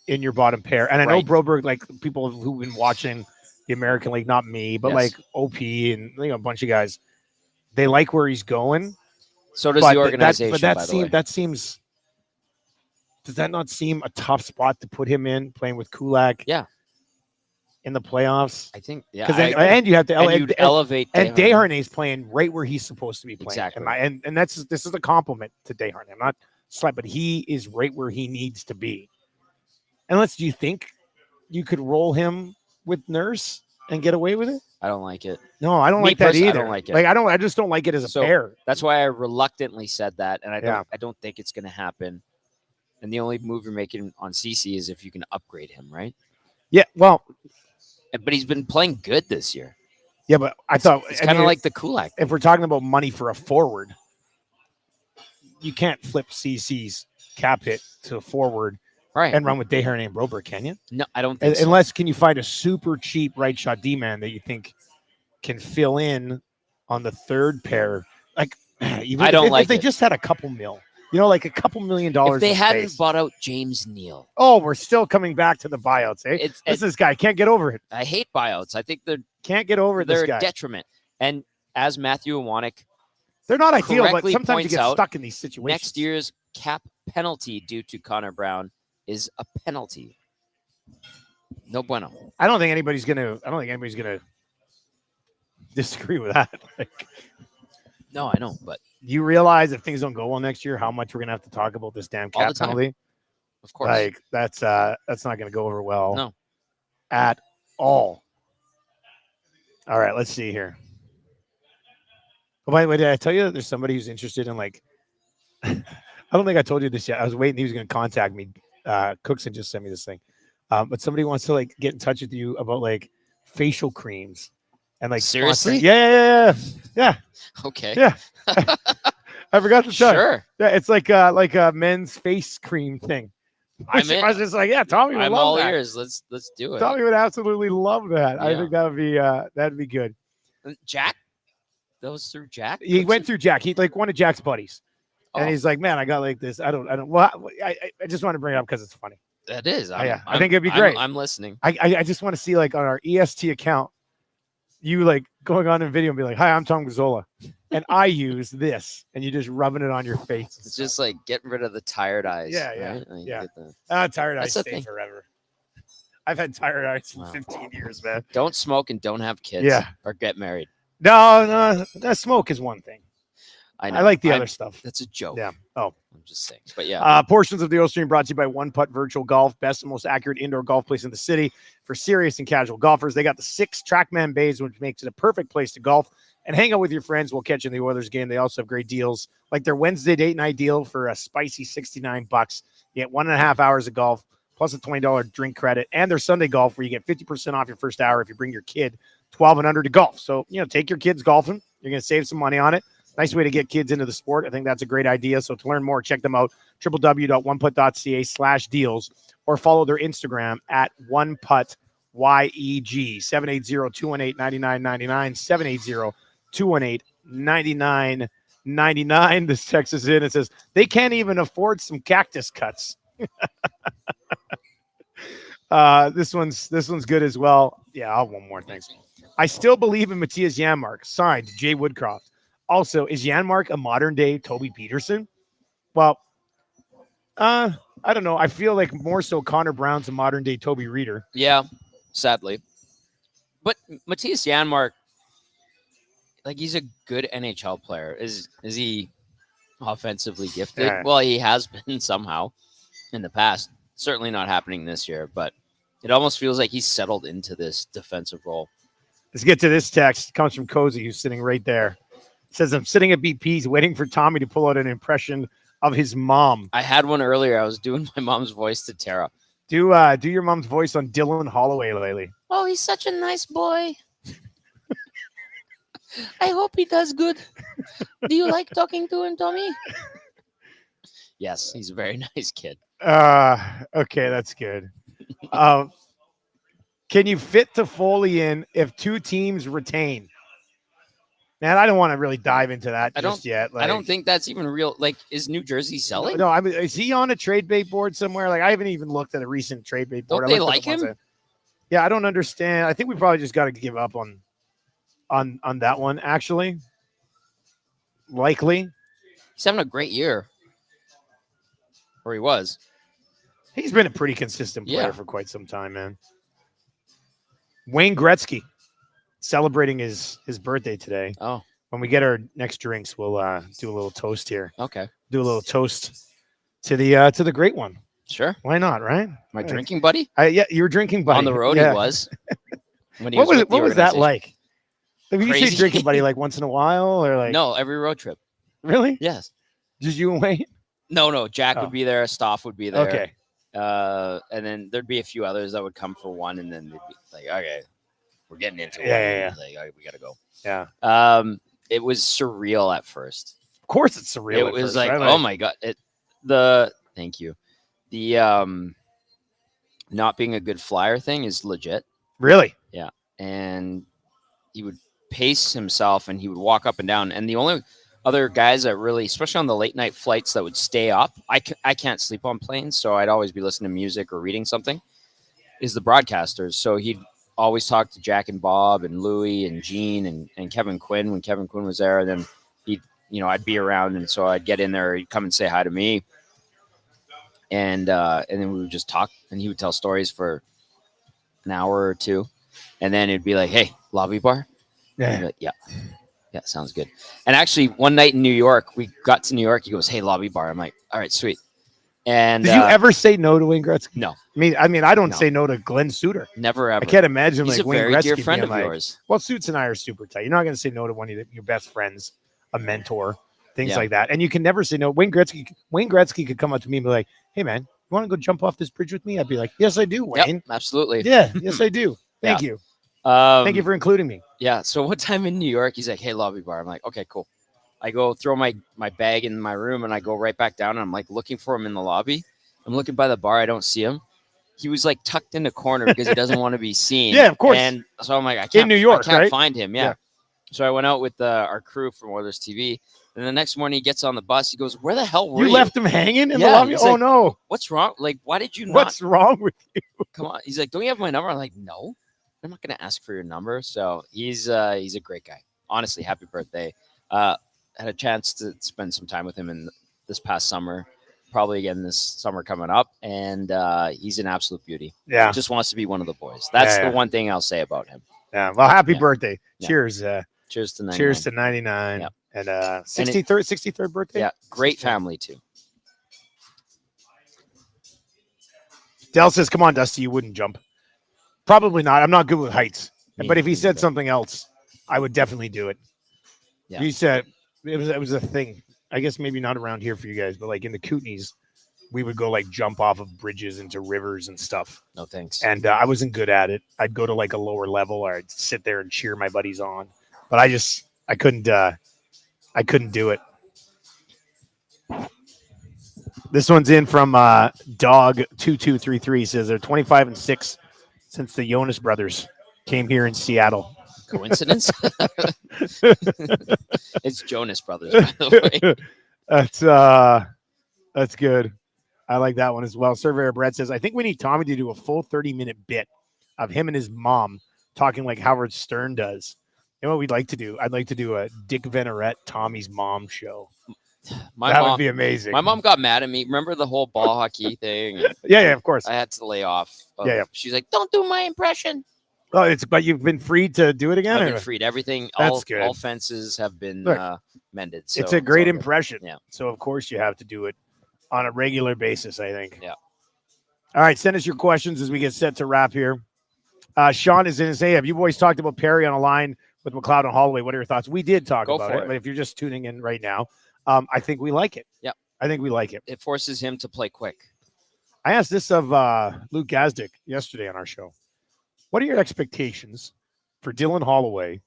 in your bottom pair. And I know Right. Broberg, like people who've been watching the American League, not me, but Yes. like OP and a bunch of guys, they like where he's going. So does But the organization, by the way. that seems. Does that not seem a tough spot to put him in, playing with Kulak? Yeah. In the playoffs, I think, yeah. because I agree. and you have to and you'd elevate and Desharnais. Desharnais playing right where he's supposed to be playing. Exactly. And this is a compliment to Desharnais. I'm not slight, but he is right where he needs to be. Unless, do you think you could roll him with Nurse and get away with it? I don't like it. No, I don't Me like that personally, I either. don't like it. I just don't like it as a So, pair. That's why I reluctantly said that, and Yeah. I don't think it's going to happen. And the only move you're making on CC is if you can upgrade him, right? Yeah, well, But he's been playing good this year. yeah, but I thought It's kind of like the Kulak. if we're talking about money for a forward, you can't flip CC's cap hit to a forward Right. and run with Desharnais and Broberg, can you? No, I don't think so. Unless can you find a super cheap right shot D man that you think can fill in on the third pair? Like, even I don't if like they it. just had a couple mil, like a couple $1 million. If they of hadn't space. bought out James Neal. Oh, we're still coming back to the buyouts, eh? It's This guy can't get over it. I hate buyouts. I think Can't get over they're this a guy. detriment. And as Matthew Iwanek, They're not ideal, but correctly sometimes you points get out, stuck in these situations. next year's cap penalty due to Connor Brown is a penalty. No bueno. I don't think anybody's gonna disagree with that. Like, No, I know, but you realize if things don't go well next year, how much we're gonna have to talk about this damn All cap the time. penalty. of course. Like that's not going to go over well No. at all. All right, let's see here. Oh, by the way, did I tell you that there's somebody who's interested in like? I don't think I told you this yet. I was waiting; he was going to contact me. Cookson just sent me this thing, but somebody wants to like get in touch with you about like facial creams and like Seriously? sponsoring- Yeah. Okay. Yeah. I forgot to tell you. Sure. Yeah, it's like a men's face cream thing. I'm Which in. I was just like, yeah, Tommy would I'm love all that. ears. Let's do it. Tommy would absolutely love that. I Yeah. think that'd be good. Jack? That was through Jack? He went through Jack. He like one of Jack's buddies, and Oh. he's like, man, I got like this. I don't. Well, I just want to bring it up because it's funny. That is. Yeah, I think it'd be great. I'm listening. I just want to see like on our EST account, you like going on in video and be like, hi, I'm Tom Gazzola, and I use this, and you just rubbing it on your face. It's just like getting rid of the tired eyes. Yeah, yeah, right? Like, yeah. get the- Tired eyes That's the stay thing. forever. I've had tired eyes for Wow. 15 years, man. Don't smoke and don't have kids. Yeah. Or get married. No, that smoke is one thing. I know. I like the other stuff. That's a joke. Yeah. Oh. I'm just saying. But yeah. Portions of the Oil Stream brought to you by One Putt Virtual Golf, best and most accurate indoor golf place in the city for serious and casual golfers. They got the 6 TrackMan bays, which makes it a perfect place to golf and hang out with your friends while catching the Oilers game. They also have great deals, like their Wednesday date night deal for a spicy $69. You get 1.5 hours of golf plus a $20 drink credit, and their Sunday golf where you get 50% off your first hour if you bring your kid 12 and under to golf. So, take your kids golfing. You're going to save some money on it. Nice way to get kids into the sport. I think that's a great idea. So to learn more, check them out, www.oneput.ca/deals, or follow their Instagram at OnePuttYEG, 780-218-9999, 780-218-9999. This text is in. It says, they can't even afford some cactus cuts. This one's good as well. Yeah, I'll have one more. Thanks. I still believe in Matthias Janmark. Signed, Jay Woodcroft. Also, is Janmark a modern-day Toby Peterson? Well, I don't know. I feel like more so Connor Brown's a modern-day Toby Reeder. Yeah. Sadly. But Matthias Janmark, like, he's a good NHL player. Is he offensively gifted? Yeah. Well, he has been somehow in the past. Certainly not happening this year, but it almost feels like he's settled into this defensive role. Let's get to this text. It comes from Cozy, who's sitting right there. It says, I'm sitting at BP's waiting for Tommy to pull out an impression of his mom. I had one earlier. I was doing my mom's voice to Tara. Do your mom's voice on Dylan Holloway lately. Oh, he's such a nice boy. I hope he does good. Do you like talking to him, Tommy? Yes, he's a very nice kid. Okay, that's good. Can you fit Toffoli in if 2 teams retain? Man, I don't want to really dive into that just yet. I don't think that's even real. Like, is New Jersey selling? No, I mean, is he on a trade bait board somewhere? Like, I haven't even looked at a recent trade bait board. Don't they like him? Yeah, I don't understand. I think we probably just got to give up on that one, actually. Likely. He's having a great year. Or he was. He's been a pretty consistent player for quite some time, man. Wayne Gretzky celebrating his birthday today. Oh. When we get our next drinks, we'll do a little toast here. Okay. Do a little toast to the great one. Sure. Why not, right? My drinking buddy? Yeah, you were drinking buddy. On the road, yeah. He was. When he what was that like? Like, you say Crazy. drinking buddy like once in a while or like? No, every road trip. Really? Yes. Just you and Wayne? No. Jack would be there. Stoff would be there. Okay. And then there'd be a few others that would come for one, and then they'd be like, "Okay, we're getting into it." Yeah. Like, okay, we gotta go. Yeah. It was surreal at first. Of course, it's surreal. It was first, like, right? oh my god! Thank you. The not being a good flyer thing is legit. Really? Yeah. And he would pace himself, and he would walk up and down. And the only other guys that really, especially on the late night flights, that would stay up, I can't sleep on planes, so I'd always be listening to music or reading something, is the broadcasters. So he'd always talk to Jack and Bob and Louie and Gene and Kevin Quinn when Kevin Quinn was there. And then I'd be around, and so I'd get in there, he'd come and say hi to me. And then we would just talk, and he would tell stories for an hour or two. And then it'd be like, "Hey, lobby bar?" Yeah. Like, yeah, sounds good. And actually, one night in New York, we got to New York. He goes, "Hey, lobby bar." I'm like, "All right, sweet." And did you ever say no to Wayne Gretzky? No. I mean, I don't say no to Glenn Suter. Never ever. I can't imagine He's like a Wayne very Gretzky dear friend being of like, yours. well, Suits and I are super tight. You're not going to say no to one of your best friends, a mentor, things like that. And you can never say no. Wayne Gretzky could come up to me and be like, "Hey, man, you want to go jump off this bridge with me?" I'd be like, "Yes, I do, Wayne." Yep, absolutely. Yeah, yes, I do. Thank you. Thank you for including me. Yeah. So one time in New York, he's like, "Hey, lobby bar." I'm like, "Okay, cool." I go throw my bag in my room, and I go right back down, and I'm like looking for him in the lobby. I'm looking by the bar. I don't see him. He was like tucked in a corner because he doesn't want to be seen. Yeah, of course. And so I'm like, I can't. In New York, I can't right? find him. Yeah. So I went out with our crew from Oilers TV. And the next morning he gets on the bus. He goes, "Where the hell were you?" You left him hanging in the Yeah, lobby? he's Oh, like, no. "What's wrong? Like, why did you not?" What's wrong with you? Come on. He's like, "Don't you have my number?" I'm like, "No, I'm not going to ask for your number." So he's a great guy. Honestly, happy birthday. Had a chance to spend some time with him in this past summer, probably again this summer coming up. And he's an absolute beauty. Yeah. Just wants to be one of the boys. That's the one thing I'll say about him. Yeah. Well, happy birthday. Yeah. Cheers. Cheers to 99. Cheers to 99. Yep. And 63rd birthday? Yeah. Great family, too. Dell says, "Come on, Dusty, you wouldn't jump." Probably not. I'm not good with heights. But if he said something else, I would definitely do it. Yeah. You said it was a thing. I guess maybe not around here for you guys, but like in the Kootenays, we would go like jump off of bridges into rivers and stuff. No thanks. And I wasn't good at it. I'd go to like a lower level, or I'd sit there and cheer my buddies on. But I couldn't do it. This one's in from Dog2233. Says they're 25-6 since the Jonas brothers came here in Seattle. Coincidence? It's Jonas Brothers, by the way. That's good. I like that one as well. Surveyor Brett says, "I think we need Tommy to do a full 30-minute bit of him and his mom talking like Howard Stern does." You know what we'd like to do? I'd like to do a Dick Venerette, Tommy's mom show. That would be amazing. My mom got mad at me. Remember the whole ball hockey thing? Yeah, of course. I had to lay off. Yeah. She's like, "Don't do my impression." Oh, but you've been freed to do it again? I've been freed. Everything, That's good. All fences have been mended. So it's a great impression. Yeah. So, of course, you have to do it on a regular basis, I think. Yeah. All right, send us your questions as we get set to wrap here. Sean is in and say, "Have you boys talked about Perry on a line with McLeod and Holloway? What are your thoughts?" We did talk about it, but if you're just tuning in right now, I think we like it. Yeah. I think we like it. It forces him to play quick. I asked this of Luke Gazdick yesterday on our show. What are your expectations for Dylan Holloway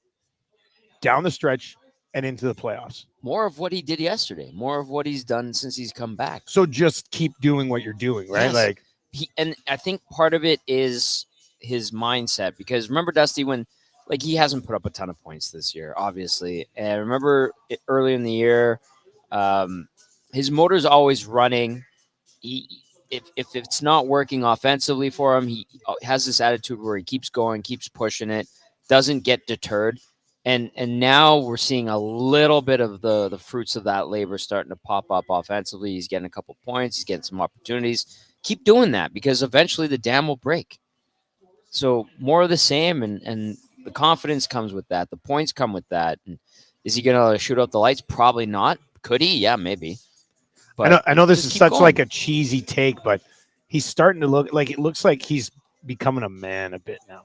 down the stretch and into the playoffs? More of what he did yesterday. More of what he's done since he's come back. So just keep doing what you're doing, right? Yes. And I think part of it is his mindset, because remember, Dusty, when like he hasn't put up a ton of points this year, obviously. And I remember early in the year, his motor's always running. If it's not working offensively for him, he has this attitude where he keeps going, keeps pushing it, doesn't get deterred. And now we're seeing a little bit of the fruits of that labor starting to pop up offensively. He's getting a couple points. He's getting some opportunities. Keep doing that because eventually the dam will break. So more of the same, and the confidence comes with that. The points come with that. And is he going to shoot out the lights? Probably not. Could he? Yeah, maybe. But I know this is such going. like a cheesy take, but he's starting to look like it looks like he's becoming a man a bit now.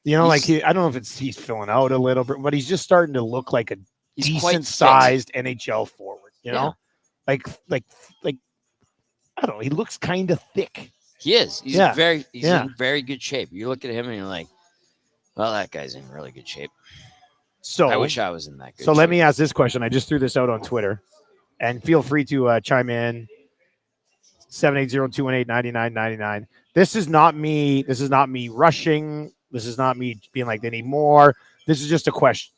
You know, like I don't know if he's filling out a little bit, but he's just starting to look like a decent sized NHL forward. You know, like I don't know. He looks kind of thick. He is. He's in very good shape. You look at him and you're like, well, that guy's in really good shape. So I wish I was in that good shape. Let me ask this question. I just threw this out on Twitter, and feel free to chime in. 780-218-9999. This is not me. This is not me rushing. This is not me being like, they need more. This is just a question.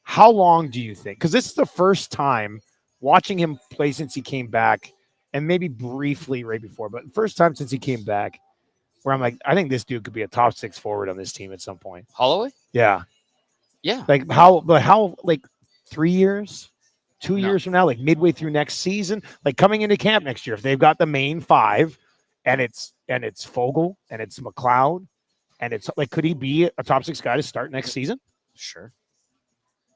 How long do you think? Because this is the first time watching him play since he came back, and maybe briefly right before, but first time since he came back where I'm like, I think this dude could be a top 6 forward on this team at some point. Holloway? Yeah. Yeah. Like how, like 3 years? 2 years from now, like midway through next season, like coming into camp next year, if they've got the main 5 and it's Fogle and it's McLeod and it's like, could he be a top 6 guy to start next season? Sure.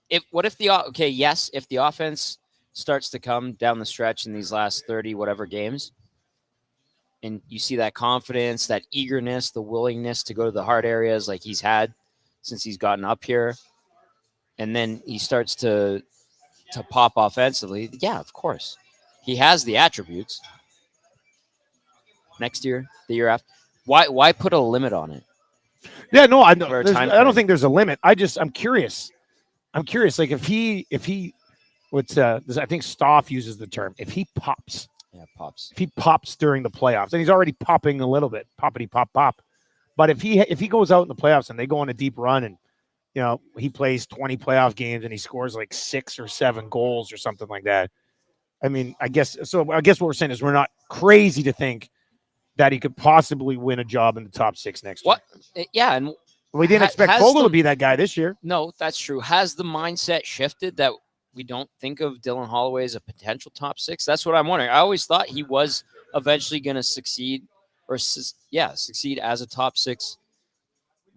If the offense starts to come down the stretch in these last 30 whatever games, and you see that confidence, that eagerness, the willingness to go to the hard areas like he's had since he's gotten up here, and then he starts to pop offensively, yeah, of course. He has the attributes. Next year, the year after. Why put a limit on it? Yeah, no, I know. I don't think there's a limit. I'm curious. Like if he I think Stoff uses the term, if he pops. Yeah, pops. If he pops during the playoffs, and he's already popping a little bit, poppity pop. But if he goes out in the playoffs and they go on a deep run and you know, he plays 20 playoff games and he scores like 6 or 7 goals or something like that. I mean, I guess what we're saying is we're not crazy to think that he could possibly win a job in the top 6 next year. Yeah, and we didn't expect Fogle to be that guy this year. No, that's true. Has the mindset shifted that we don't think of Dylan Holloway as a potential top 6? That's what I'm wondering. I always thought he was eventually going to succeed as a top 6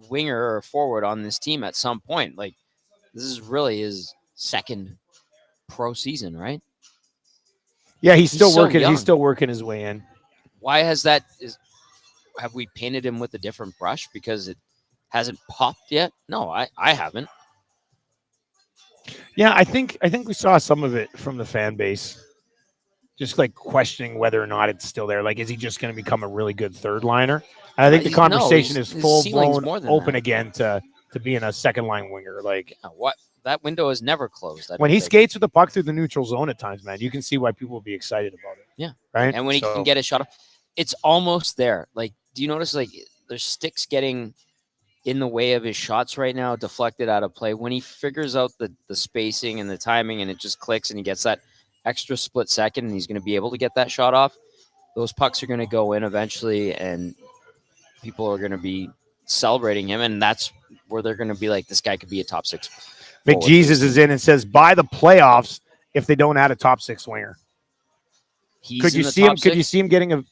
winger or forward on this team at some point. Like, this is really his second pro season, right? Yeah, he's still working. He's still working his way in. Why have we painted him with a different brush because it hasn't popped yet? No, I haven't. Yeah, I think we saw some of it from the fan base, just like questioning whether or not it's still there. Like, is he just going to become a really good third liner? And I think the conversation is full blown open again to being a second line winger. Like, what? That window is never closed. When he skates with the puck through the neutral zone at times, man, you can see why people will be excited about it. Yeah. Right. And when he can get a shot off, it's almost there. Like, do you notice like there's sticks getting in the way of his shots right now, deflected out of play? When he figures out the spacing and the timing and it just clicks and he gets that extra split second and he's going to be able to get that shot off, those pucks are going to go in eventually and people are going to be celebrating him. And that's where they're going to be like, this guy could be a top 6. McJesus is in and says, by the playoffs, if they don't add a top 6 winger. Could you see him getting a,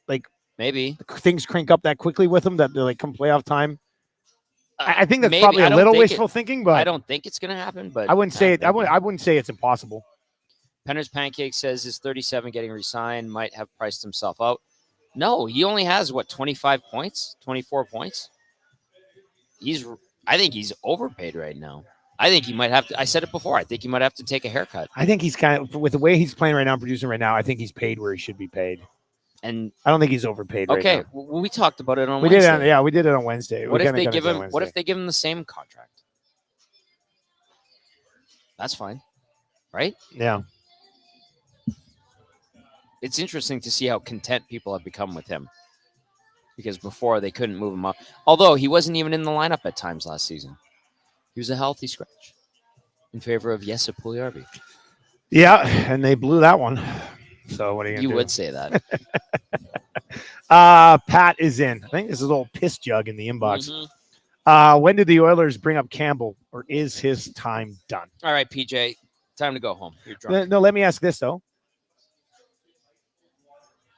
like, maybe things crank up that quickly with him that they're like come playoff time? I think that's probably a little wishful thinking, but I don't think it's going to happen. But I wouldn't say it. I wouldn't say it's impossible. Penner's Pancake says his 37 getting re-signed might have priced himself out. No, he only has 25 points, 24 points. I think he's overpaid right now. I think he might have to. I said it before. I think he might have to take a haircut. I think he's kind of, with the way he's playing right now, producing right now, I think he's paid where he should be paid. And I don't think he's overpaid. Okay, right now. Well, we talked about it on Wednesday. We did it on Wednesday. What if they give him? What if they give him the same contract? That's fine, right? Yeah. It's interesting to see how content people have become with him. because before they couldn't move him up. Although he wasn't even in the lineup at times last season. He was a healthy scratch in favor of Jesse Puljujärvi. Yeah, and they blew that one. So what are you going to do? You would say that. Pat is in. I think this is a little piss jug in the inbox. Mm-hmm. When did the Oilers bring up Campbell, or is his time done? All right, PJ, time to go home. You're drunk. No, let me ask this, though.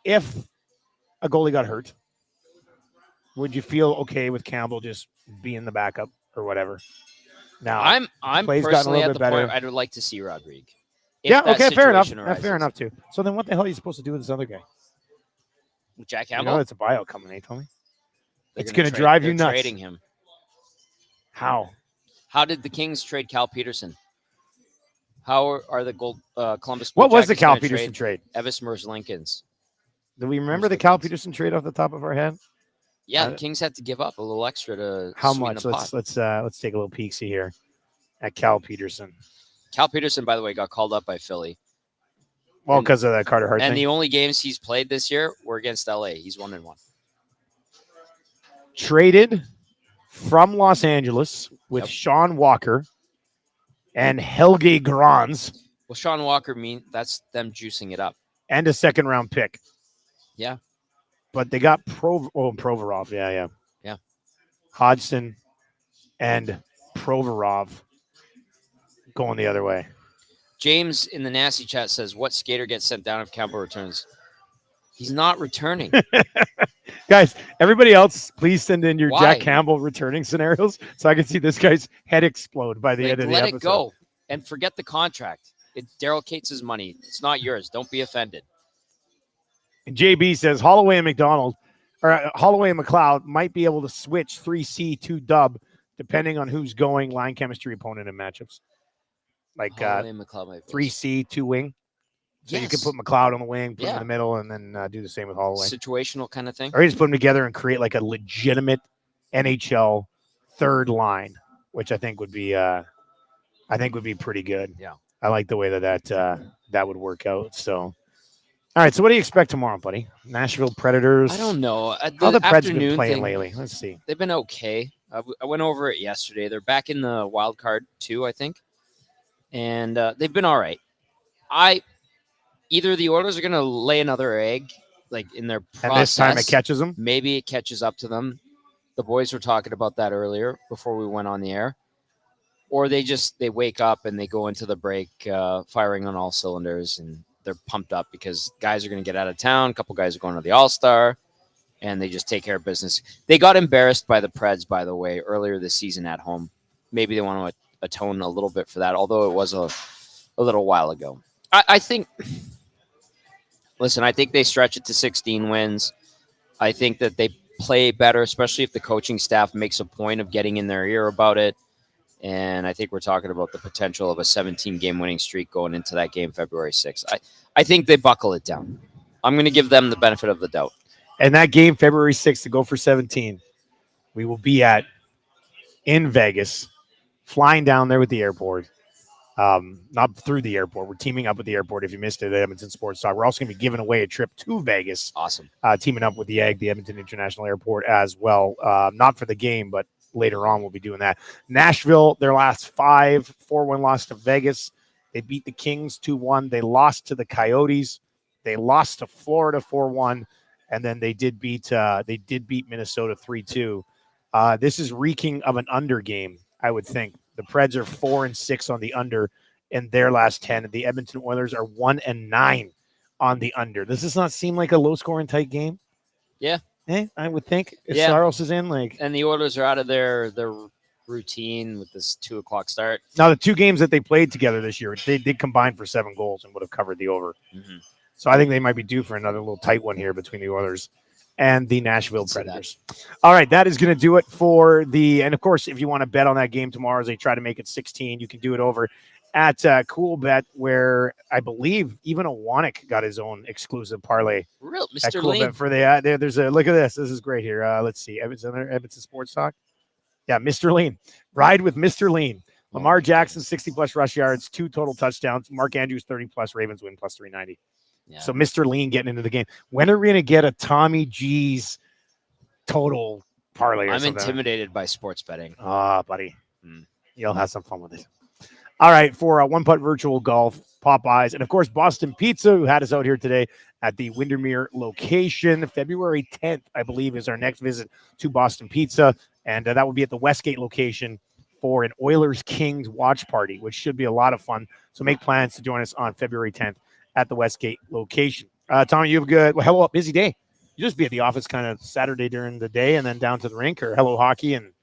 If a goalie got hurt, would you feel okay with Campbell just being the backup or whatever? Now, I'm play's gotten a personally little at bit the point better. I'd like to see Rodrigue. Yeah, okay, fair enough. Arises. Fair enough, too. So then what the hell are you supposed to do with this other guy? Jack You Campbell? know it's a buyout coming, eh, Tommy? It's They're going to drive you they're nuts. Trading him. How? How did the Kings trade Cal Peterson? How are the Columbus Blue What was the Jackets Cal gonna Peterson trade? Evis Merzlikins. Do we remember the Cal Peterson trade off the top of our head? Yeah, the Kings had to give up a little extra to How sweeten much? the pot. Let's take a little peek-see here at Cal Peterson. Cal Peterson, by the way, got called up by Philly. Well, because of that Carter Hart And thing. the only games he's played this year were against LA. He's 1-1. Traded from Los Angeles with Yep. Sean Walker and Helge Grans Well, Sean Walker, that's them juicing it up. and a second-round pick. Yeah. But they got Provorov. Yeah. Hodgson and Provorov going the other way. James in the nasty chat says, what skater gets sent down if Campbell returns? He's not returning. Guys, everybody else, please send in your Why? Jack Campbell returning scenarios so I can see this guy's head explode by the end of the episode. Let it go and forget the contract. It's Daryl Cates' money. It's not yours. Don't be offended. And JB says Holloway and Holloway and McLeod might be able to switch 3C to dub depending on who's going line chemistry opponent in matchups. Like Holloway and McLeod might 3C, 2 wing. So yes. you can put McLeod on the wing, put him Yeah. in the middle, and then do the same with Holloway. Situational kind of thing. Or you just put them together and create like a legitimate NHL third line, which I think would be pretty good. Yeah. I like the way that would work out. So, all right. So, what do you expect tomorrow, buddy? Nashville Predators. I don't know. How the Preds been afternoon playing thing, lately? Let's see. They've been okay. I went over it yesterday. They're back in the wild card too, I think, and they've been all right. Either the Oilers are going to lay another egg, like in their process. And this time it catches them. Maybe it catches up to them. The boys were talking about that earlier before we went on the air. Or they wake up and they go into the break firing on all cylinders and they're pumped up because guys are going to get out of town. A couple guys are going to the All-Star and they just take care of business. They got embarrassed by the Preds, by the way, earlier this season at home. Maybe they want to atone a little bit for that, although it was a little while ago. I think they stretch it to 16 wins. I think that they play better, especially if the coaching staff makes a point of getting in their ear about it. And I think we're talking about the potential of a 17-game winning streak going into that game February 6th. I think they buckle it down. I'm going to give them the benefit of the doubt. And that game, February 6th, to go for 17, we will be in Vegas, flying down there with the airport. Not through the airport. We're teaming up with the airport. If you missed it at Edmonton Sports Talk, we're also going to be giving away a trip to Vegas. Awesome. Teaming up with the Edmonton International Airport as well. Not for the game, but later on we'll be doing that. Nashville, their last 5, 4-1 loss to Vegas. They beat the Kings 2-1. They lost to the Coyotes. They lost to Florida 4-1, and then they did beat Minnesota 3-2. This is reeking of an under game, I would think. The Preds are 4-6 on the under in their last 10, and the Edmonton Oilers are 1-9 on the under. Does this not seem like a low-scoring tight game? Yeah. I would think if Yeah. Saros is in, And the Oilers are out of their routine with this 2:00 start. Now the 2 games that they played together this year, they did combine for 7 goals and would have covered the over. Mm-hmm. So I think they might be due for another little tight one here between the Oilers and the Nashville Predators. All right, that is going to do it for and of course, if you want to bet on that game tomorrow as they try to make it 16, you can do it over at Cool Bet, where I believe even Owanek got his own exclusive parlay. Real At Mr. Cool Lean. Bet for there's a look at this. This is great here. Let's see. Edmonton Sports Talk. Yeah, Mr. Lean. Ride with Mr. Lean. Lamar Jackson, 60-plus rush yards, 2 total touchdowns. Mark Andrews, 30-plus. Ravens win plus 390. Yeah. So Mr. Lean getting into the game. When are we going to get a Tommy G's total parlay or I'm something. intimidated by sports betting. Buddy. You'll have some fun with it. All right, for One Putt Virtual Golf, Popeyes, and of course, Boston Pizza, who had us out here today at the Windermere location. February 10th, I believe, is our next visit to Boston Pizza, and that will be at the Westgate location for an Oilers Kings watch party, which should be a lot of fun. So make plans to join us on February 10th at the Westgate location. Tommy, you have a good, hello, busy day. You just be at the office kind of Saturday during the day and then down to the rink, or hello hockey and.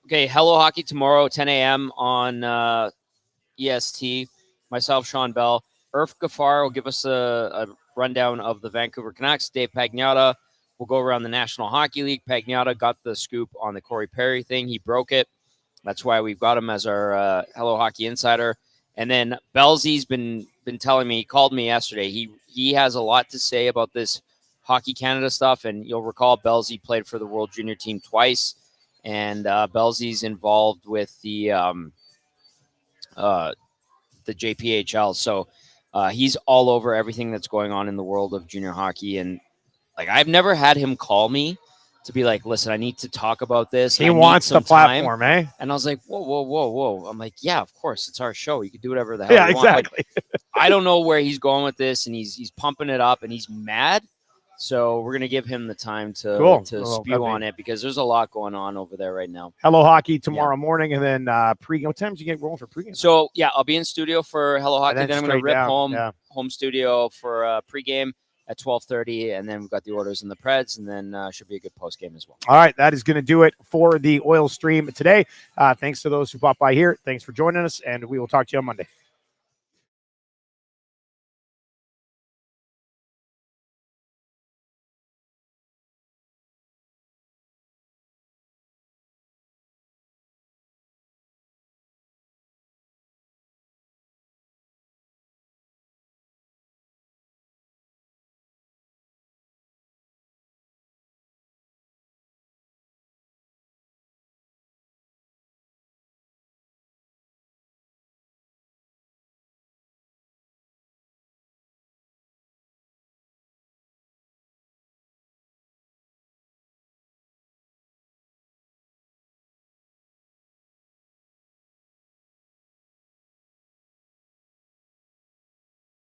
Okay, hello hockey tomorrow, 10 a.m. on EST. Myself, Sean Bell. Irf Gaffar will give us a rundown of the Vancouver Canucks. Dave Pagnotta will go around the National Hockey League. Pagnotta got the scoop on the Corey Perry thing. He broke it. That's why we've got him as our Hello Hockey Insider. And then Belzy's been telling me, he called me yesterday. He has a lot to say about this Hockey Canada stuff. And you'll recall Belzy played for the World Junior team twice. And Belzy's involved with the JPHL. So he's all over everything that's going on in the world of junior hockey. And like, I've never had him call me to be like, listen, I need to talk about this. He wants the platform, eh? And I was like, whoa. I'm like, yeah, of course. It's our show. You can do whatever the hell you exactly. want. But I don't know where he's going with this, and he's pumping it up, and he's mad. So we're going to give him the time to spew on it, because there's a lot going on over there right now. Hello Hockey tomorrow morning, and then pregame. What time do you get rolling for pregame? So, yeah, I'll be in studio for Hello Hockey. Then I'm going to rip down. home studio for pregame at 12:30, and then we've got the Orders and the Preds, and then should be a good postgame as well. All right, that is going to do it for the Oil Stream today. Thanks to those who popped by here. Thanks for joining us, and we will talk to you on Monday.